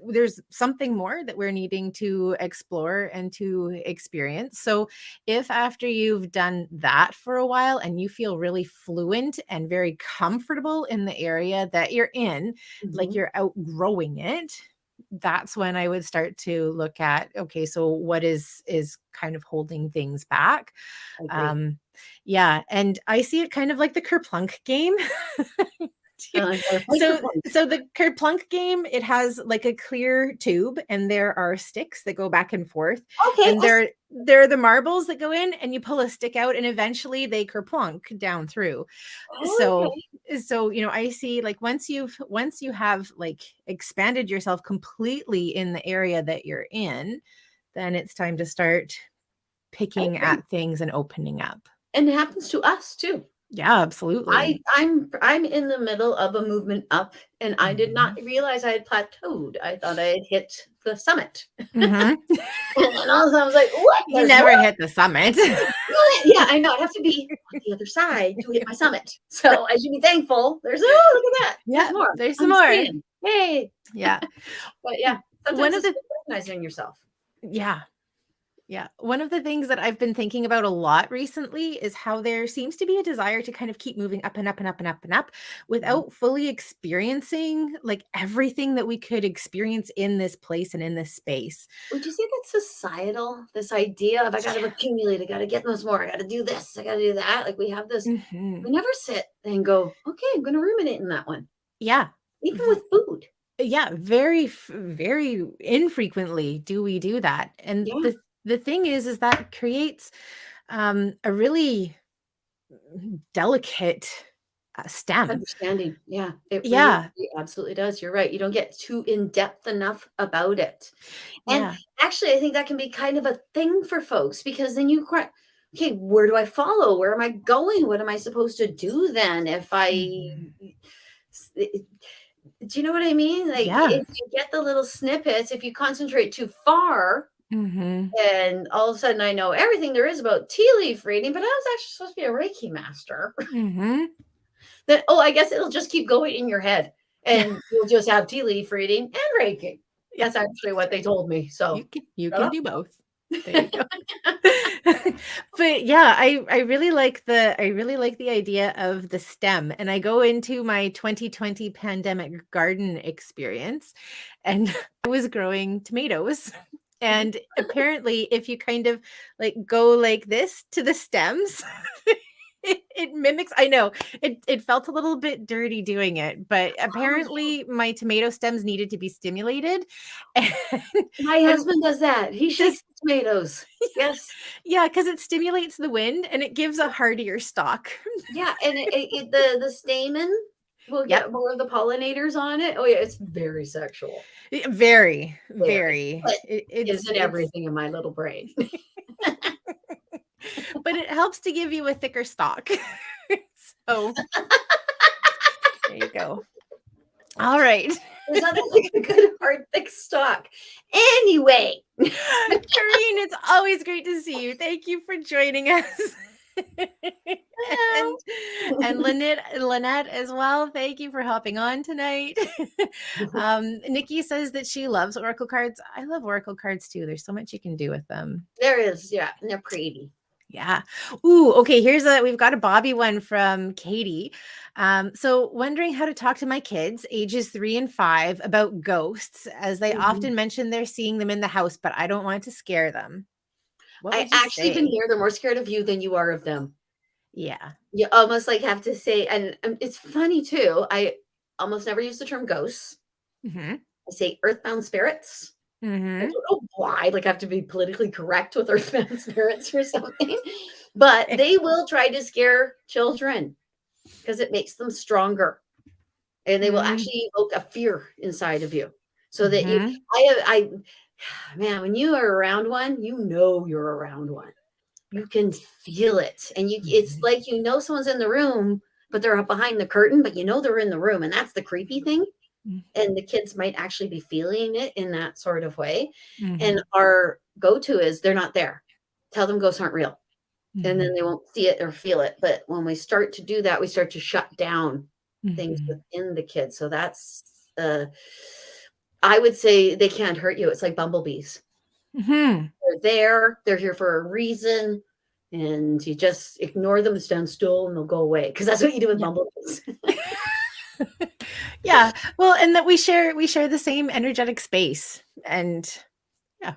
there's something more that we're needing to explore and to experience. So, if after you've done that for a while and you feel really fluent and very comfortable in the area that you're in, like Mhm. you're outgrowing it, that's when I would start to look at, okay, so what is kind of holding things back. I agree. um yeah, and I see it kind of like the kerplunk game. Gotta play So Kerplunk. the kerplunk game, it has like a clear tube and there are sticks that go back and forth, Okay, and there are the marbles that go in and you pull a stick out and eventually they kerplunk down through. So okay. I see like once you have like expanded yourself completely in the area that you're in, then it's time to start I picking agree. at things and opening up. And it happens to us too. Yeah, absolutely. I'm in the middle of a movement up, and I did not Mhm. realize I had plateaued. I thought I had hit the summit. Mhm. And then all of a sudden I was like, "What? You There's more?" never hit the summit. Yeah, I know. I have to be on the other side to hit my summit. So I should be thankful. Oh, look at that. There's Yeah, more. there's some I'm more. staying. Hey. Yeah. But yeah, One sometimes of it's the good recognizing yourself. Yeah. Yeah. One of the things that I've been thinking about a lot recently is how there seems to be a desire to kind of keep moving up and up and up and up and up Mhm. without fully experiencing like everything that we could experience in this place and in this space. Would you say that's societal? This idea of I got to accumulate, I got to get those more, I got to do this, I got to do that. Like we have this, Mhm. we never sit and go, okay, I'm going to ruminate in that one, Yeah. even with food. Yeah, very infrequently do we do that, and Yeah. the thing is that creates, a really delicate, stem. Understanding. Yeah. Yeah, It absolutely does. You're right. You don't get too in depth enough about it. And yeah. actually, I think that can be kind of a thing for folks because then okay, where do I follow? Where am I going? What am I supposed to do then if Mhm. do you know what I mean? Like Yeah. if you get the little snippets, if you concentrate too far, Mhm. and all of a sudden I know everything there is about tea leaf reading, but I was actually supposed to be a Reiki master. Mhm. Then, oh, I guess it'll just keep going in your head Yeah, and you'll just have tea leaf reading and Reiki. yeah. That's actually what they told me. So You shut can up. do both. There you go. But yeah, I really like the idea of the stem, and I go into my 2020 pandemic garden experience, and I was growing tomatoes. Mhm. And apparently, if you kind of like go like this to the stems, it mimics. I know it felt a little bit dirty doing it, but Oh, yeah. apparently my tomato stems needed to be stimulated, and, My and husband does that. He shakes just the tomatoes. Yes. yeah, because it stimulates the wind and it gives a hardier stalk. Yeah, and the stamen will Yep. get more of the pollinators on it. Oh, yeah, it's very sexual. Very, Very. very. But It's isn't everything in my little brain. but it helps to give you a thicker stalk. So, there you go. All right. There's nothing like a good hard thick stalk. Anyway. Karine, it's always great to see you. Thank you for joining us. And Lynette as well. Thank you for hopping on tonight. Nikki says that she loves oracle cards. I love oracle cards too. There's so much you can do with them. There is, yeah, and they're pretty. Yeah. Ooh, okay. We've got a Bobby one from Katie. So wondering how to talk to my kids, ages 3 and 5, about ghosts, as they Mhm. often mention they're seeing them in the house, but I don't want to scare them. What I would you actually been say? here, they're more scared of you than you are of them. Yeah. You almost, like, have to say and it's funny too, I almost never use the term ghosts. Hmm. I say earthbound spirits. I Mhm. don't know why, like, I have to be politically correct with earthbound spirits or something, but Eh, they will try to scare children because it makes them stronger, and they will mm, actually evoke a fear inside of you so that you mhm, I man, when you are around one, you know you're around one. You can feel it, and it's mhm, like you know someone's in the room, but they're behind the curtain, but you know they're in the room, and that's the creepy thing, mm, and the kids might actually be feeling it in that sort of way, and mhm, our go-to is they're not there. Tell them ghosts aren't real, and then mhm, they won't see it or feel it, but when we start to do that, we start to shut down things mhm, within the kids, so that's, uh I would say they can't hurt you, it's like bumblebees. mhm. They're there, they're here for a reason, and you just ignore them, stand still, and they'll go away because that's what you do with Yeah. bumblebees. Yeah. Well, and that we share the same energetic space, and yeah.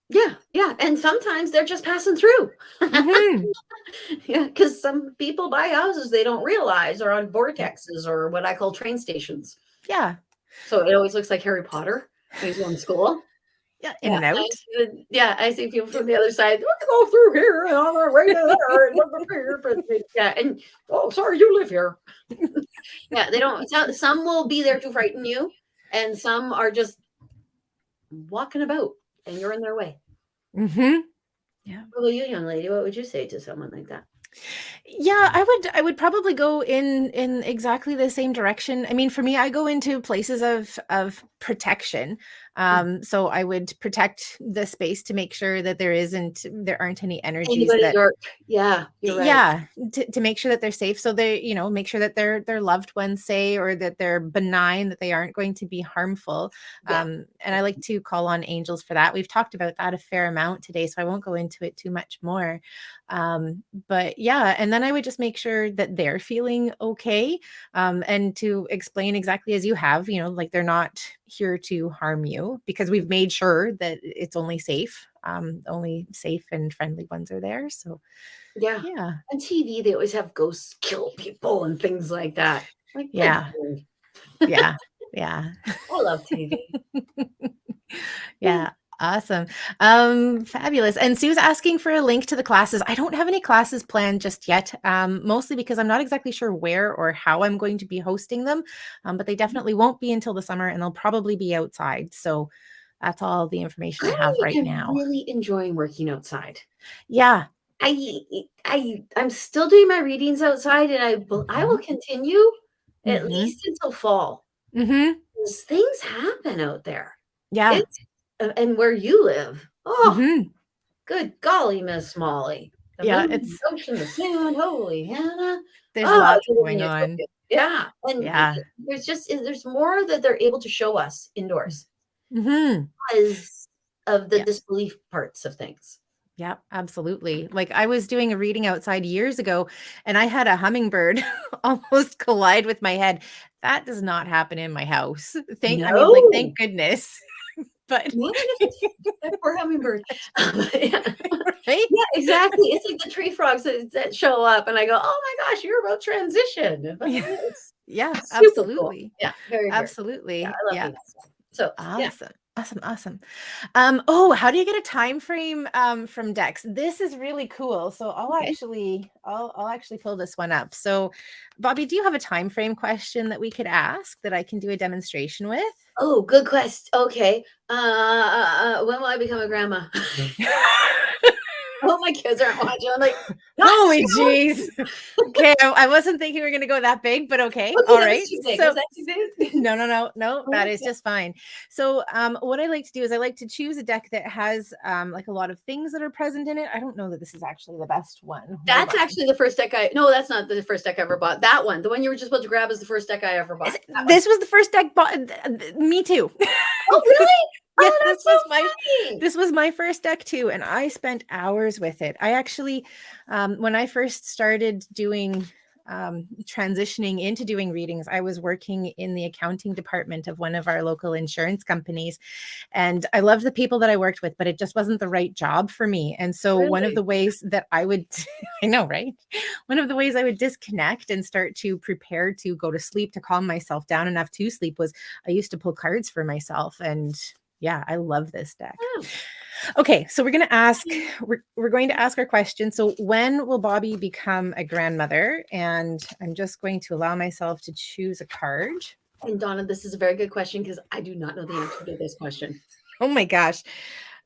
Yeah, yeah, and sometimes they're just passing through. Mhm. Yeah, because some people buy houses they don't realize are on vortexes or what I call train stations. Yeah. So it always looks like Harry Potter when he's going to school. Yeah, in Yeah, and out. I see people from the other side, "Let's go through here and on our way to there and look up here," but yeah, and, "Oh, sorry, you live here." Yeah, they don't some will be there to frighten you, and some are just walking about, and you're in their way. Mhm. Yeah. What about you, young lady? What would you say to someone like that? Yeah, I would probably go in exactly the same direction. I mean, for me, I go into places of protection. Mm. So I would protect the space to make sure that there aren't any energies Anybody that dark. Yeah, you're right. yeah, to make sure that they're safe, so they, make sure that their loved ones say, or that they're benign, that they aren't going to be harmful. Yeah. And I like to call on angels for that. We've talked about that a fair amount today, so I won't go into it too much more. But yeah, and then I would just make sure that they're feeling okay, and to explain exactly as you have, like they're not here to harm you, because we've made sure that it's only safe. Only safe and friendly ones are there. So Yeah. yeah. On TV, they always have ghosts kill people and things like that. Like, good Yeah. grief. Yeah. Yeah. I love TV. Yeah. Yeah. Awesome. Fabulous. And Sue's asking for a link to the classes. I don't have any classes planned just yet, mostly because I'm not exactly sure where or how I'm going to be hosting them. But they definitely won't be until the summer, and they'll probably be outside. So that's all the information I have right I'm now. really enjoying working outside. Yeah. I'm still doing my readings outside, and I will Mhm. continue at Mhm. least until fall. Mhm. 'Cause things happen out there. Yeah. It's and where you live. Oh, Mhm. good golly, Miss Molly. The Yeah, moon, it's the ocean, the sand, holy Hannah. there's Oh, lots you're giving going me a on. token. Yeah, and Yeah. there's more that they're able to show us indoors Mhm. because of the Yeah. disbelief parts of things. Yeah, absolutely. Like, I was doing a reading outside years ago, and I had a hummingbird almost collide with my head. That does not happen in my house. No. Thank goodness. But Imagine if it's that poor hummingbird. Yeah. right? Yeah, exactly. It's like the tree frogs that show up, and I go, "Oh my gosh, you're about transition." But Yeah. Yeah, it's super cool. absolutely. Yeah, very, very cool. Yeah, Absolutely. I love Yeah. being outside. So, yeah. Awesome. Awesome, awesome. Oh, how do you get a time frame from Dex? This is really cool. So Okay. I'll actually pull this one up. So, Bobby, do you have a time frame question that we could ask that I can do a demonstration with? Oh, good quest okay. When will I become a grandma? I hope my kids aren't watching. I'm like, "Not Holy soon." jeez. Okay, I wasn't thinking we were gonna go that big, but okay. Okay, All that was right. too big. Was So that too big? no, no, no, no, that is Okay. just fine. So, what I like to do is I like to choose a deck that has like a lot of things that are present in it. I don't know that this is actually the best one. Hold That's on. actually the first deck I no, that's not the first deck I ever bought. That one, the one you were just about to grab is the first deck I ever bought. That one. This was the first deck bought. Me too. Oh, This- really? yes, Oh, that's so funny. this was my first deck too, and I spent hours with it. I actually, when I first started doing transitioning into doing readings, I was working in the accounting department of one of our local insurance companies. And I loved the people that I worked with, but it just wasn't the right job for me. And so one of Really? the ways that I would, I know, right? One of the ways I would disconnect and start to prepare to go to sleep, to calm myself down enough to sleep, was I used to pull cards for myself. And yeah, I love this deck. Oh. Okay, so we're going to ask our question. So when will Bobbi become a grandmother? And I'm just going to allow myself to choose a card. And Donna, this is a very good question because I do not know the answer to this question. Oh my gosh.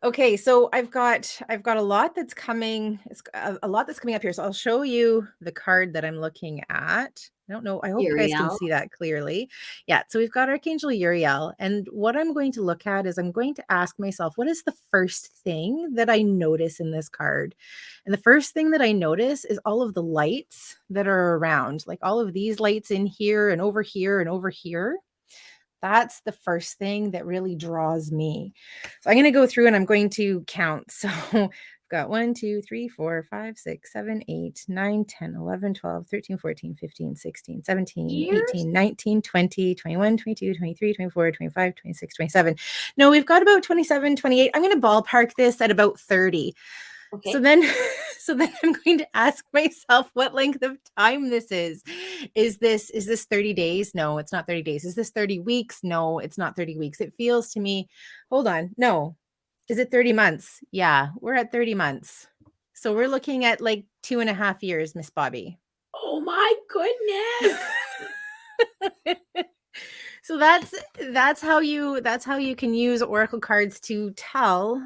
Okay, so I've got a lot that's coming. It's a lot that's coming up here. So I'll show you the card that I'm looking at. I don't know. I hope you guys can Uriel. see that clearly. Yeah, so we've got Archangel Uriel. And what I'm going to look at is I'm going to ask myself, what is the first thing that I notice in this card? And the first thing that I notice is all of the lights that are around, like all of these lights in here and over here and over here. That's the first thing that really draws me. So I'm going to go through and I'm going to count. So I've got 1, 2, 3, 4, 5, 6, 7, 8, 9, 10, 11, 12, 13, 14, 15, 16, 17, Years? 18, 19, 20, 21, 22, 23, 24, 25, 26, 27. No, we've got about 27, 28. I'm going to ballpark this at about 30. Okay. So then I'm going to ask myself what length of time this is. Is this 30 days? No, it's not 30 days. Is this 30 weeks? No, it's not 30 weeks. It feels to me, hold on. No. Is it 30 months? Yeah, we're at 30 months. So we're looking at like 2.5 years, Miss Bobbi. Oh my goodness. So that's how you can use oracle cards to tell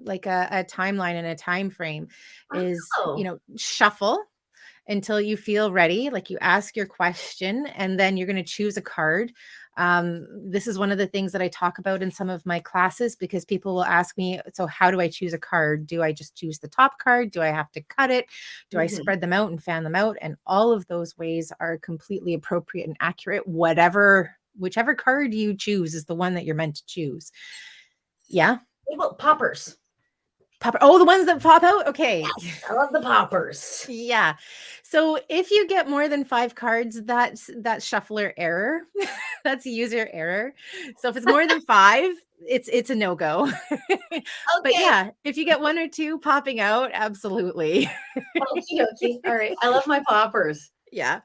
like a timeline and a time frame is, Oh. shuffle until you feel ready. Like you ask your question and then you're going to choose a card. This is one of the things that I talk about in some of my classes because people will ask me, so how do I choose a card? Do I just choose the top card? Do I have to cut it? Do I spread them out and fan them out? And all of those ways are completely appropriate and accurate. Whichever card you choose is the one that you're meant to choose. Yeah. What about poppers? Oh, the ones that pop out? Okay. Yes, I love the poppers. Yeah. So if you get more than 5 cards, that's shuffler error. That's user error. So if it's more than 5, it's a no-go. But Okay. yeah, if you get 1 or 2 popping out, absolutely. Okie dokie. All right. I love my poppers. Yeah.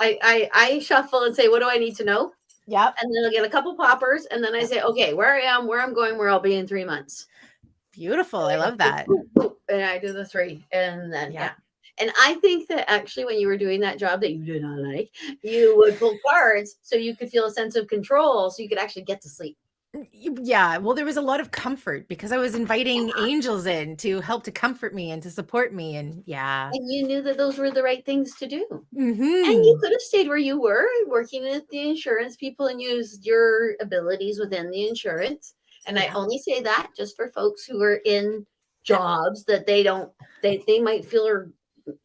I shuffle and say, what do I need to know? Yep. And then I'll get a couple poppers. And then I say, okay, where I am, where I'm going, where I'll be in 3 months. Beautiful. I love that. And I do the 3. And then, yeah. And I think that actually when you were doing that job that you did not like, you would pull cards so you could feel a sense of control so you could actually get to sleep. Yeah. Well, there was a lot of comfort because I was inviting angels in to help to comfort me and to support me. And yeah. And you knew that those were the right things to do. Mm-hmm. And you could have stayed where you were working with the insurance people and used your abilities within the insurance. And I only say that just for folks who are in jobs that they might feel are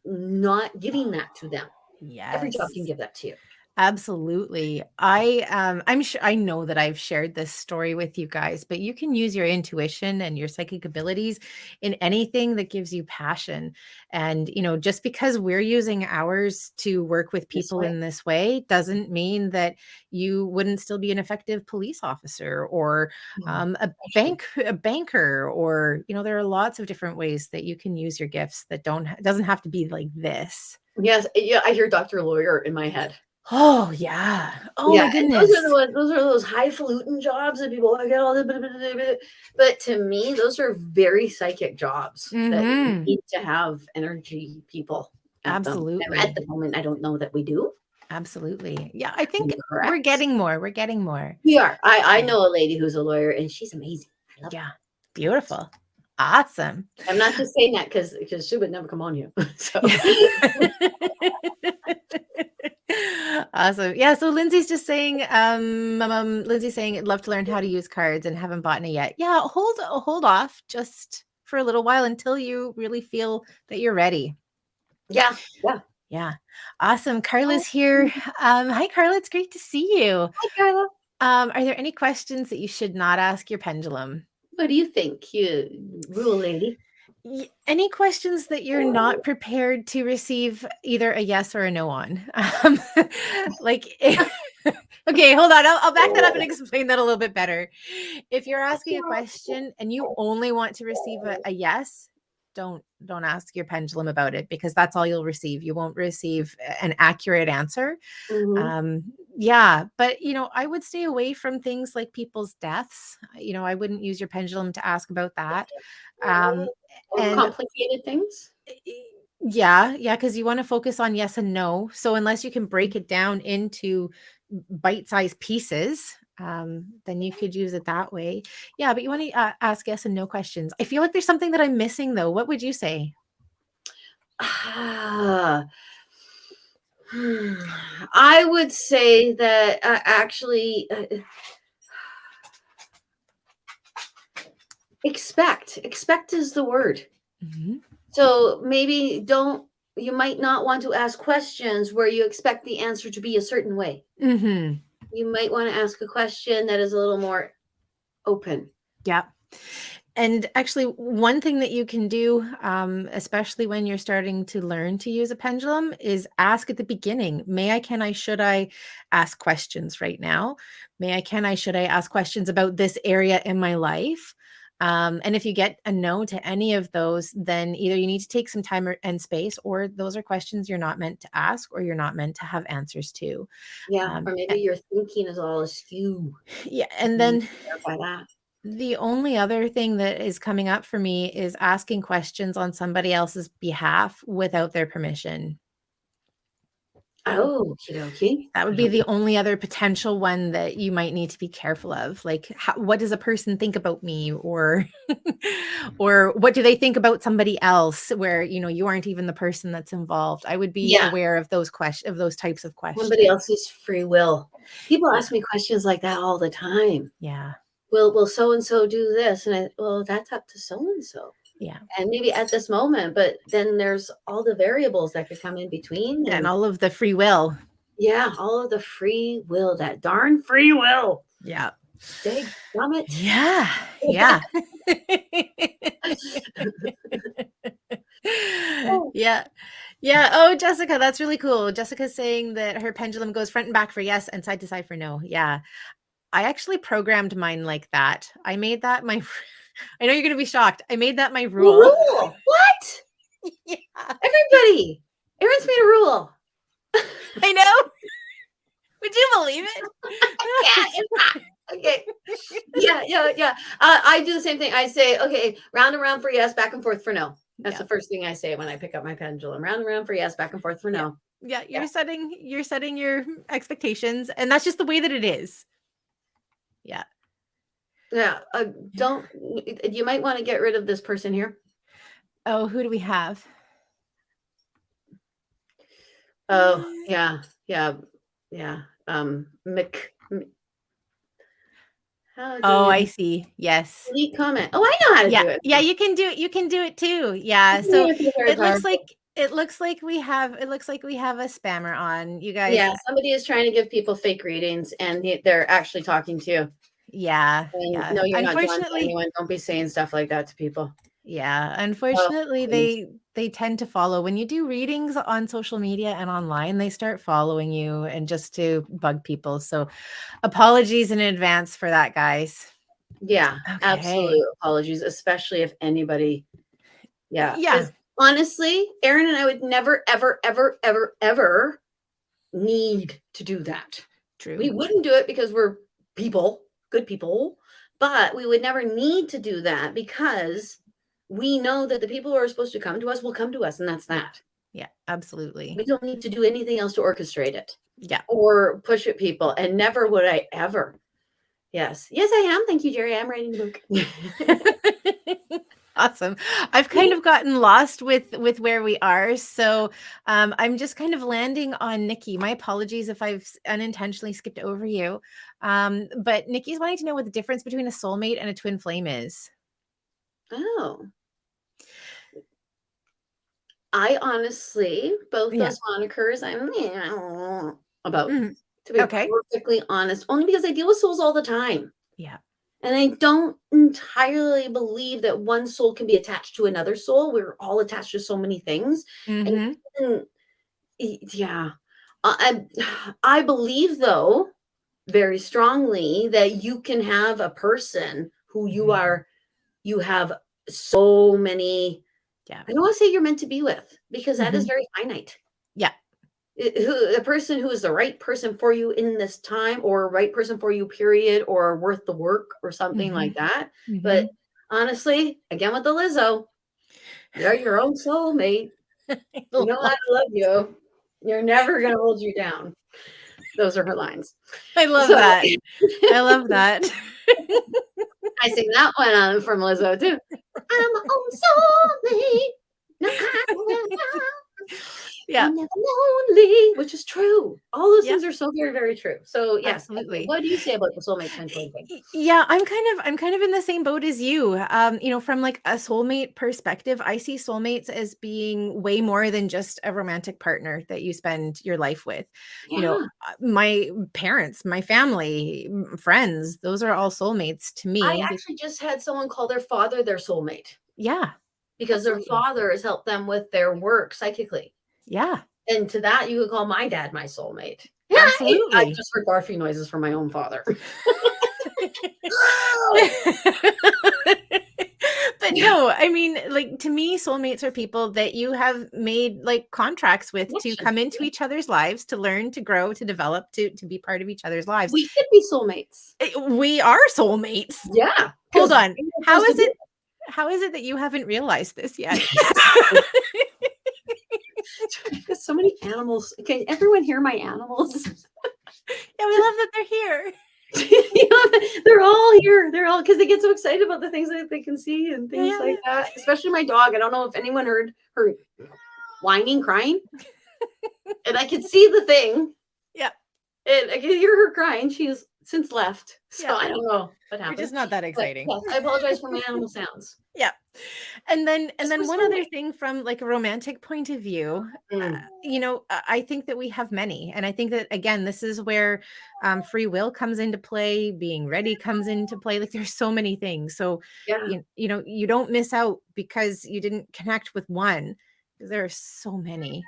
not giving that to them. Yes. Every job can give that to you. Absolutely. I'm sure I know that I've shared this story with you guys, but you can use your intuition and your psychic abilities in anything that gives you passion. And, just because we're using ours to work with people in this way doesn't mean that you wouldn't still be an effective police officer or a banker, or, there are lots of different ways that you can use your gifts that doesn't have to be like this. Yes. Yeah. I hear Dr. Lawyer in my head. Oh yeah. Oh my goodness. Those are those highfalutin jobs that people I get all the but to me, those are very psychic jobs that you need to have energy people. Absolutely. At the moment, I don't know that we do. Absolutely. Yeah, I think we're getting more. We're getting more. We are. I know a lady who's a lawyer and she's amazing. I love her. Beautiful. Awesome. I'm not just saying that because she would never come on you. So awesome. Yeah. So Lindsay's just saying, Lindsay's saying, I'd love to learn how to use cards and haven't bought any yet. Yeah, hold off just for a little while until you really feel that you're ready. Yeah. Awesome. Carla's here. Hi, Carla. It's great to see you. Hi, Carla. Are there any questions that you should not ask your pendulum? What do you think, you rule lady? Any questions that you're not prepared to receive either a yes or a no on. Like, okay, hold on. I'll back that up and explain that a little bit better. If you're asking a question and you only want to receive a yes, don't ask your pendulum about it, because that's all you'll receive. You won't receive an accurate answer. Mhm. Yeah, but I would stay away from things like people's deaths. I wouldn't use your pendulum to ask about that. Um, Or and complicated things? yeah, because you want to focus on yes and no. So unless you can break it down into bite-sized pieces, then you could use it that way. Yeah, but you want to ask yes and no questions. I feel like there's something that I'm missing though. What would you say? Ah, I would say that, actually, expect is the word. Mhm. So maybe don't you might not want to ask questions where you expect the answer to be a certain way. Mhm. You might want to ask a question that is a little more open. Yeah. And actually, one thing that you can do, especially when you're starting to learn to use a pendulum, is ask at the beginning. May I, can I, should I ask questions right now? May I, can I, should I ask questions about this area in my life? And if you get a no to any of those, then either you need to take some time and space, or those are questions you're not meant to ask or you're not meant to have answers to. Yeah, Um, or maybe your thinking is all askew. yeah. And You need then to clarify that. the only other thing that is coming up for me is asking questions on somebody else's behalf without their permission. Oh, okie dokie. That would be the only other potential one that you might need to be careful of. Like, what does a person think about me, or, or what do they think about somebody else? Where you aren't even the person that's involved. I would be Yeah, aware of those types of somebody questions. else's free will. People Yeah, ask me questions like that all the time. yeah, Will so and so do this? And well, that's up to so and so. yeah. And maybe at this moment, but then there's all the variables that could come in between. And And all of the free will. yeah, all of the free will, that darn free will. Yeah. Dag it. Yeah, yeah. Oh, Yeah. Yeah. Oh, Jessica, that's really cool. Jessica's saying that her pendulum goes front and back for yes and side to side for no. Yeah. I actually programmed mine like that. I made that my I know you're gonna be shocked. I made that my a rule. rule. What? Yeah. Everybody. Aaron's made a rule. I know. Would you believe Yeah, it? it's not. Okay. Yeah. I do the same thing. I say, okay, round and round for yes, back and forth for no. That's Yeah. the first thing I say when I pick up my pendulum. Round and round for yes, back and forth for Yeah. no. Yeah. Yeah. You're setting your expectations, and that's just the way that it is. Yeah. Yeah. Don't you might want to get rid of this person here. Oh, who do we have? Oh, yeah. How do Oh, you I see. Yes. delete comment? Oh, I know how to Yeah. do it. Yeah, you can do it. You can do it too. Yeah. So Yeah, it's very it looks powerful. like we have a spammer on. You guys, Yeah, somebody is trying to give people fake readings, and they're actually talking to you. yeah, And yeah. no, you're not John to Unfortunately, anyone. Don't be saying stuff like that to people. yeah. Oh, Unfortunately, goodness. they tend to follow when you do readings on social media and online, they start following you and just to bug people. So apologies in advance for that, guys. Yeah, Okay. absolute apologies, especially if anybody. Yeah, Yeah, because honestly, Aaron and I would never, ever, ever, ever, ever need to do that. We true. wouldn't do it because we're people, good people, but we would never need to do that because we know that the people who are supposed to come to us will come to us, and that's Yeah. that. Yeah, absolutely. We don't need to do anything else to orchestrate it Yeah. or push it people, and never would I ever. Yes. Yes, I am. Thank you, Jerry. I'm writing the book. Awesome. I've kind of gotten lost with where we are, so I'm just kind of landing on Nikki. My apologies if I've unintentionally skipped over you, but Nikki's wanting to know what the difference between a soulmate and a twin flame is. Oh, I honestly, both Yeah. those monikers, I'm about, Mhm. to be Okay. perfectly honest, only because I deal with souls all the time. Yeah. And I don't entirely believe that one soul can be attached to another soul. We're all attached to so many things. And Mhm. even yeah. I believe, though, very strongly that you can have a person who Mhm. you have so many, Yeah. I don't wanna say you're meant to be with, because that is Mhm. very finite. Yeah. A person who is the right person for you in this time, or right person for you, period, or worth the work or something like Mhm. that. But Mhm. honestly, again with the Lizzo, they're your own soulmate. I You know how love to love you. You're never gonna hold you down. Those are her lines. I love So that. I love that. I sing that one from Lizzo too. I'm my own soulmate. No, I will Yeah. I'm never lonely, which is true. All those Yeah. things are so very, very true. So yes, Absolutely. what do you say about the soulmate twin flame thing? Yeah, I'm kind of in the same boat as you. From like a soulmate perspective, I see soulmates as being way more than just a romantic partner that you spend your life with. Yeah, My parents, my family, friends, those are all soulmates to I me. actually just had someone call their father their soulmate Yeah, because their absolutely. father has helped them with their work psychically. Yeah, And to that, you could call my dad my soulmate. Yeah, I absolutely. just heard barfing noises from my own father. But no, I mean, like to me, soulmates are people that you have made like contracts with to Connection. come into Yeah. each other's lives, to learn, to grow, to develop, to be part of each other's lives. We could be soulmates. We are soulmates. Yeah, Hold because on. we're How supposed to is be. it how is it that you haven't realized this yet? Because so many animals. Can everyone hear my animals? Yeah, we love that they're here. You know, they're all here. They're all because they get so excited about the things that they can see and Yeah, things yeah, like yeah. that. Especially my dog. I don't know if anyone heard her whining, crying, and I could see the thing, Yeah, and I could hear her crying. She has since left, so yeah. I don't know what You're happened. just not that But exciting. yes, I apologize for my animal sounds. Yeah. And then and Just for then one other soulmate. thing from like a romantic point of view, Mm, I think that we have many. And I think that again, this is where free will comes into play, being ready comes into play. Like there's so many things. So yeah. you don't miss out because you didn't connect with one, because there are so many.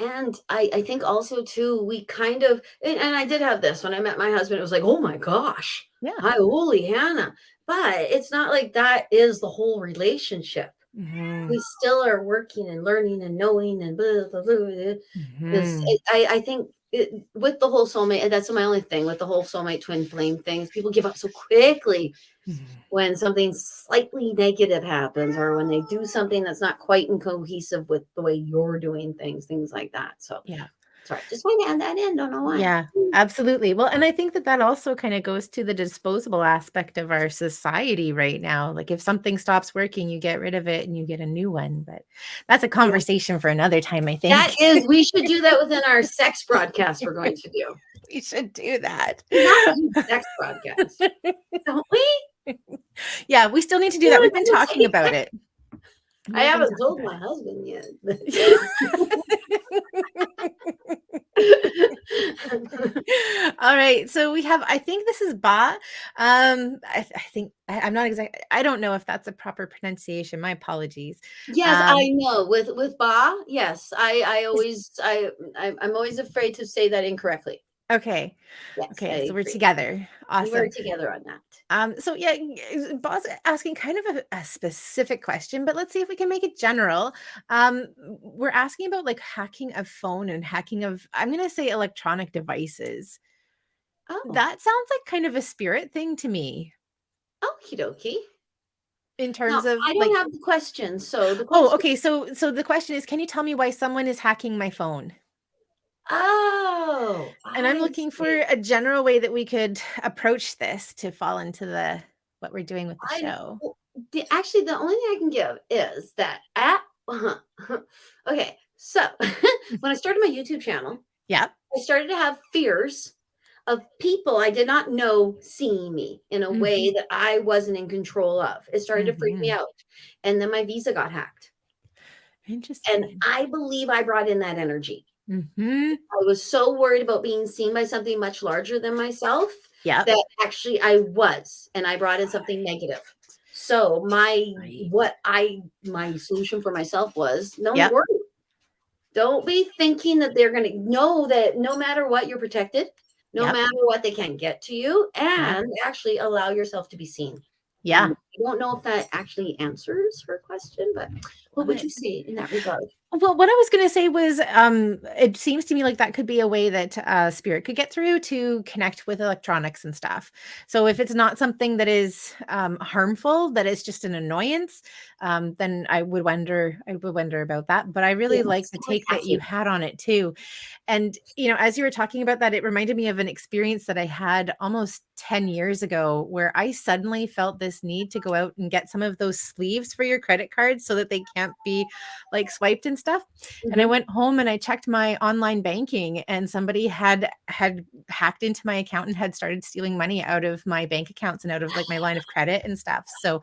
And I think also too, we kind of, and I did have this when I met my husband, it was like, oh my gosh, Yeah. hi, holy Hannah. But it's not like that is the whole relationship. Hmm. We still are working and learning and knowing and blah, blah, blah, blah. This, Hmm. I think with the whole soulmate, and that's my only thing with the whole soulmate twin flame things, people give up so quickly when something slightly negative happens or when they do something that's not quite in cohesive with the way you're doing things like that. So Yeah. sorry, just want to add that in. Don't know why. Yeah, absolutely. Well, and I think that that also kind of goes to the disposable aspect of our society right now. Like if something stops working, you get rid of it and you get a new one. But that's a Yeah, conversation for another time, I that think. is. We should do that within our sex broadcast. We're going to do. We should do that. We have to do sex broadcast, don't we? Yeah, we still need to do You that. know, We've been never talking say about sex. it. I We've been haven't talking told about my husband yet. it. All right. So we have, I think this is Ba. I think I'm not exact. I don't know if that's a proper pronunciation. My apologies. Yes, Um, I know. With ba, yes, I'm always afraid to say that incorrectly. okay. Yes, I Okay, so we're agree. together. We were Awesome. together on that. So yeah, boss asking kind of a specific question, but let's see if we can make it general. We're asking about like hacking of phone and hacking of, I'm gonna say, electronic devices. Oh, That sounds like kind of a spirit thing to me okie dokie. in Now, terms of I don't like, have the question. So the oh, question, okay. So the question is, can you tell me why someone is hacking my phone? oh, And I'm I looking for see. a general way that we could approach this to fall into the what we're doing with the I show. well, actually, the only thing I can give is that at okay. So when I started my YouTube channel, Yeah. I started to have fears of people I did not know seeing me in a way Hmm. that I wasn't in control of. It started to freak me Hmm. out. And then my visa got hacked. And Interesting. I believe I brought in that energy. Mhm. I was so worried about being seen by something much larger than myself Yeah. that actually I was, and I brought in something negative. So my Right. my solution for myself was no Yep. worry. Don't be thinking that they're going to know that no matter what, you're protected, no Yep. matter what, they can't get to you, Yep. and actually allow yourself to be seen. Yeah. And I don't know if that actually answers her question, but what would you say in that regard? Well, what I was gonna say was, it seems to me like that could be a way that, spirit could get through to connect with electronics and stuff. So if it's not something that is, harmful, that is just an annoyance, then I would wonder about that. But I really like Yes, the more take that you tacky. had on it too. And, as you were talking about that, it reminded me of an experience that I had almost 10 years ago where I suddenly felt this need to go out and get some of those sleeves for your credit cards so that they can't be like swiped and stuff. And I Mhm. went home and I checked my online banking and somebody had hacked into my account and had started stealing money out of my bank accounts and out of like my line of credit and stuff. So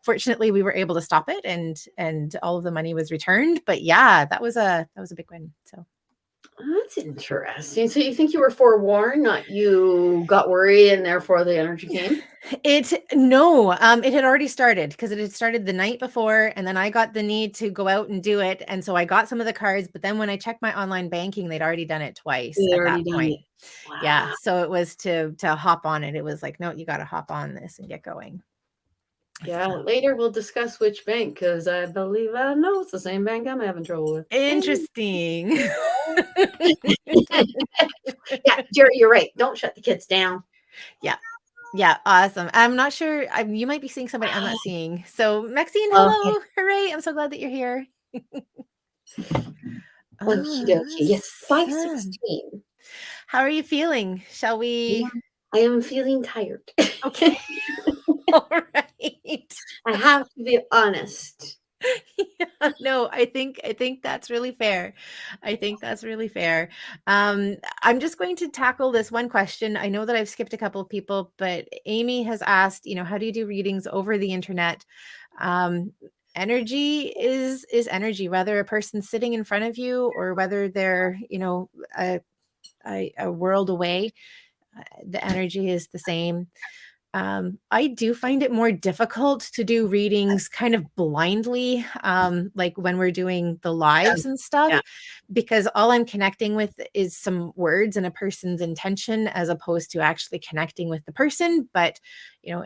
fortunately we were able to stop it and all of the money was returned. But yeah, that was a big win. So That's interesting. So you think you were forewarned, not you got worried and therefore the energy came? it no, it had already started because it had started the night before, and then I got the need to go out and do it, and so I got some of the cards, but then when I checked my online banking, they'd already done it twice You'd at that already done point. it. Yeah, Wow. so it was to hop on it. It was like, "No, you gotta hop on this and get going." Yeah, So later we'll discuss which bank because I believe I know it's the same bank I'm having trouble with. interesting. Yeah, you're right. Don't shut the kids down. Yeah. Yeah, awesome. I'm not sure, you might be seeing somebody I'm not seeing. So, Maxine, Okay. hello. Hooray, I'm so glad that you're here. Okie dokie. Yes, Awesome. 5:16. How are you feeling? Shall Yeah, we I am feeling tired. Okay. All right. I have to be honest. Yeah, no, I think that's really fair. I think that's really fair. I'm just going to tackle this one question. I know that I've skipped a couple of people, but Amy has asked, how do you do readings over the internet? Um, energy is energy, whether a person's sitting in front of you or whether they're, a, a world away. The energy is the same. I do find it more difficult to do readings kind of blindly, like when we're doing the Yeah, lives and stuff, yeah. because all I'm connecting with is some words and a person's intention as opposed to actually connecting with the person. But,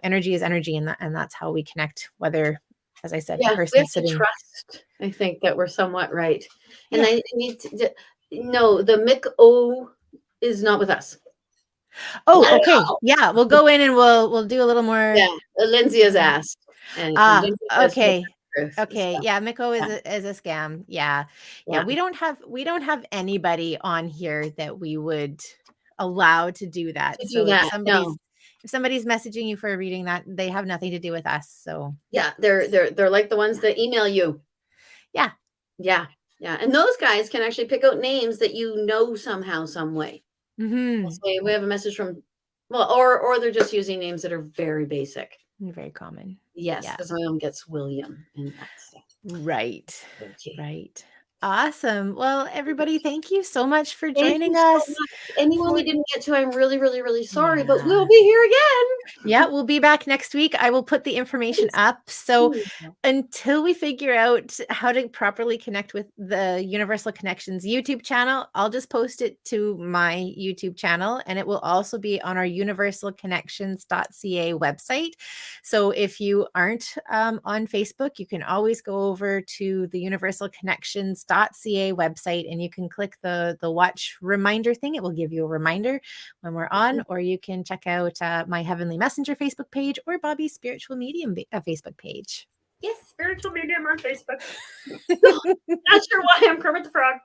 energy is energy, and that's how we connect, whether, as I said, the Yeah, we have person's to sitting. trust, I think, that we're somewhat right. And Yeah. I need to no, the Mick O is not with us. Oh, Not at okay. all. Yeah, we'll go in and we'll do a little more. Yeah, Lindsay has asked, and Ah, Lindsay says most okay. truth. Okay. So, Yeah, Miko is yeah, a scam. Yeah. Yeah, yeah. we don't have anybody on here that we would allow to do that. To do So that, no. if somebody's messaging you for a reading, that they have nothing to do with us. So, Yeah, they're like the ones that email you. yeah. Yeah, yeah, and those guys can actually pick out names that you know somehow, some way. They'll Mhm. say, "We have a message from," well, or they're just using names that are very basic. Very common. Yes, Yeah. because my mom gets William, and that's Right. okay. Right. Awesome. Well, everybody, thank you so much for Thank you joining so us much. Anyone we for didn't get to, I'm really, really, really sorry, but we'll Yeah. be here again. Yeah, we'll be back next week. I will put the information Thanks. up. So Yeah. until we figure out how to properly connect with the Universal Connections YouTube channel, I'll just post it to my YouTube channel and it will also be on our universalconnections.ca website. So if you aren't on Facebook, you can always go over to the universalconnections.ca website and you can click the watch reminder thing. It will give you a reminder when we're on, or you can check out my Heavenly Messenger Facebook page or Bobby's Spiritual Medium Facebook page. Yes, spiritual medium on Facebook. Not sure why I'm Kermit the Frog.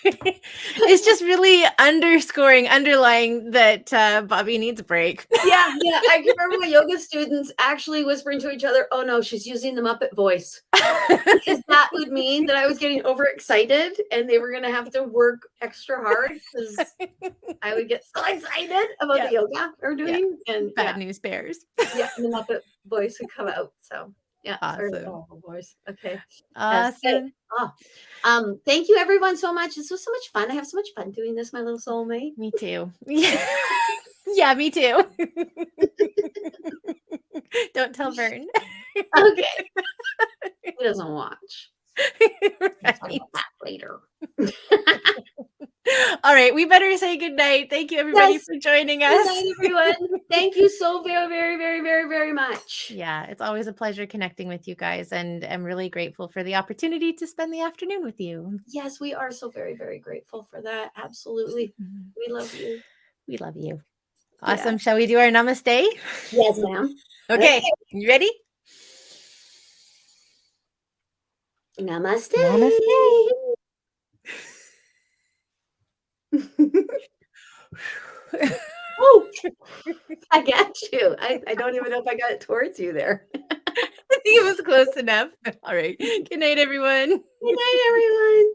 It's just really underlying that Bobby needs a break. Yeah, yeah. I can remember my yoga students actually whispering to each other, "Oh no, she's using the Muppet voice." Because that would mean that I was getting overexcited and they were gonna have to work extra hard because I would get so excited about Yeah, the yoga we're yeah. doing. And Bad news bears. yeah, and the Muppet voice would come out. So yeah, sorry about the Awesome. awful voice. Okay. Yes. Hey. Awesome. Oh, thank you everyone so much. This was so much fun. I have so much fun doing this, my little soulmate. Me too. Yeah. Yeah, me too. Don't tell Vern. Okay. He doesn't watch. We'll talk Right. about that later. All right, we better say goodnight. Thank you, everybody, Yes. for joining Good us. night, everyone. Thank you so very, very, very, very, very much. Yeah, it's always a pleasure connecting with you guys, and I'm really grateful for the opportunity to spend the afternoon with you. Yes, we are so very, very grateful for that. Absolutely. Mhm. We love you. We love you. Yeah. Awesome. Shall we do our namaste? Yes, ma'am. Okay. Okay, you ready? Namaste. Namaste. Oh, I got you. I don't even know if I got it towards you there. I think it was close enough. All right. Good night, everyone. Good night, everyone.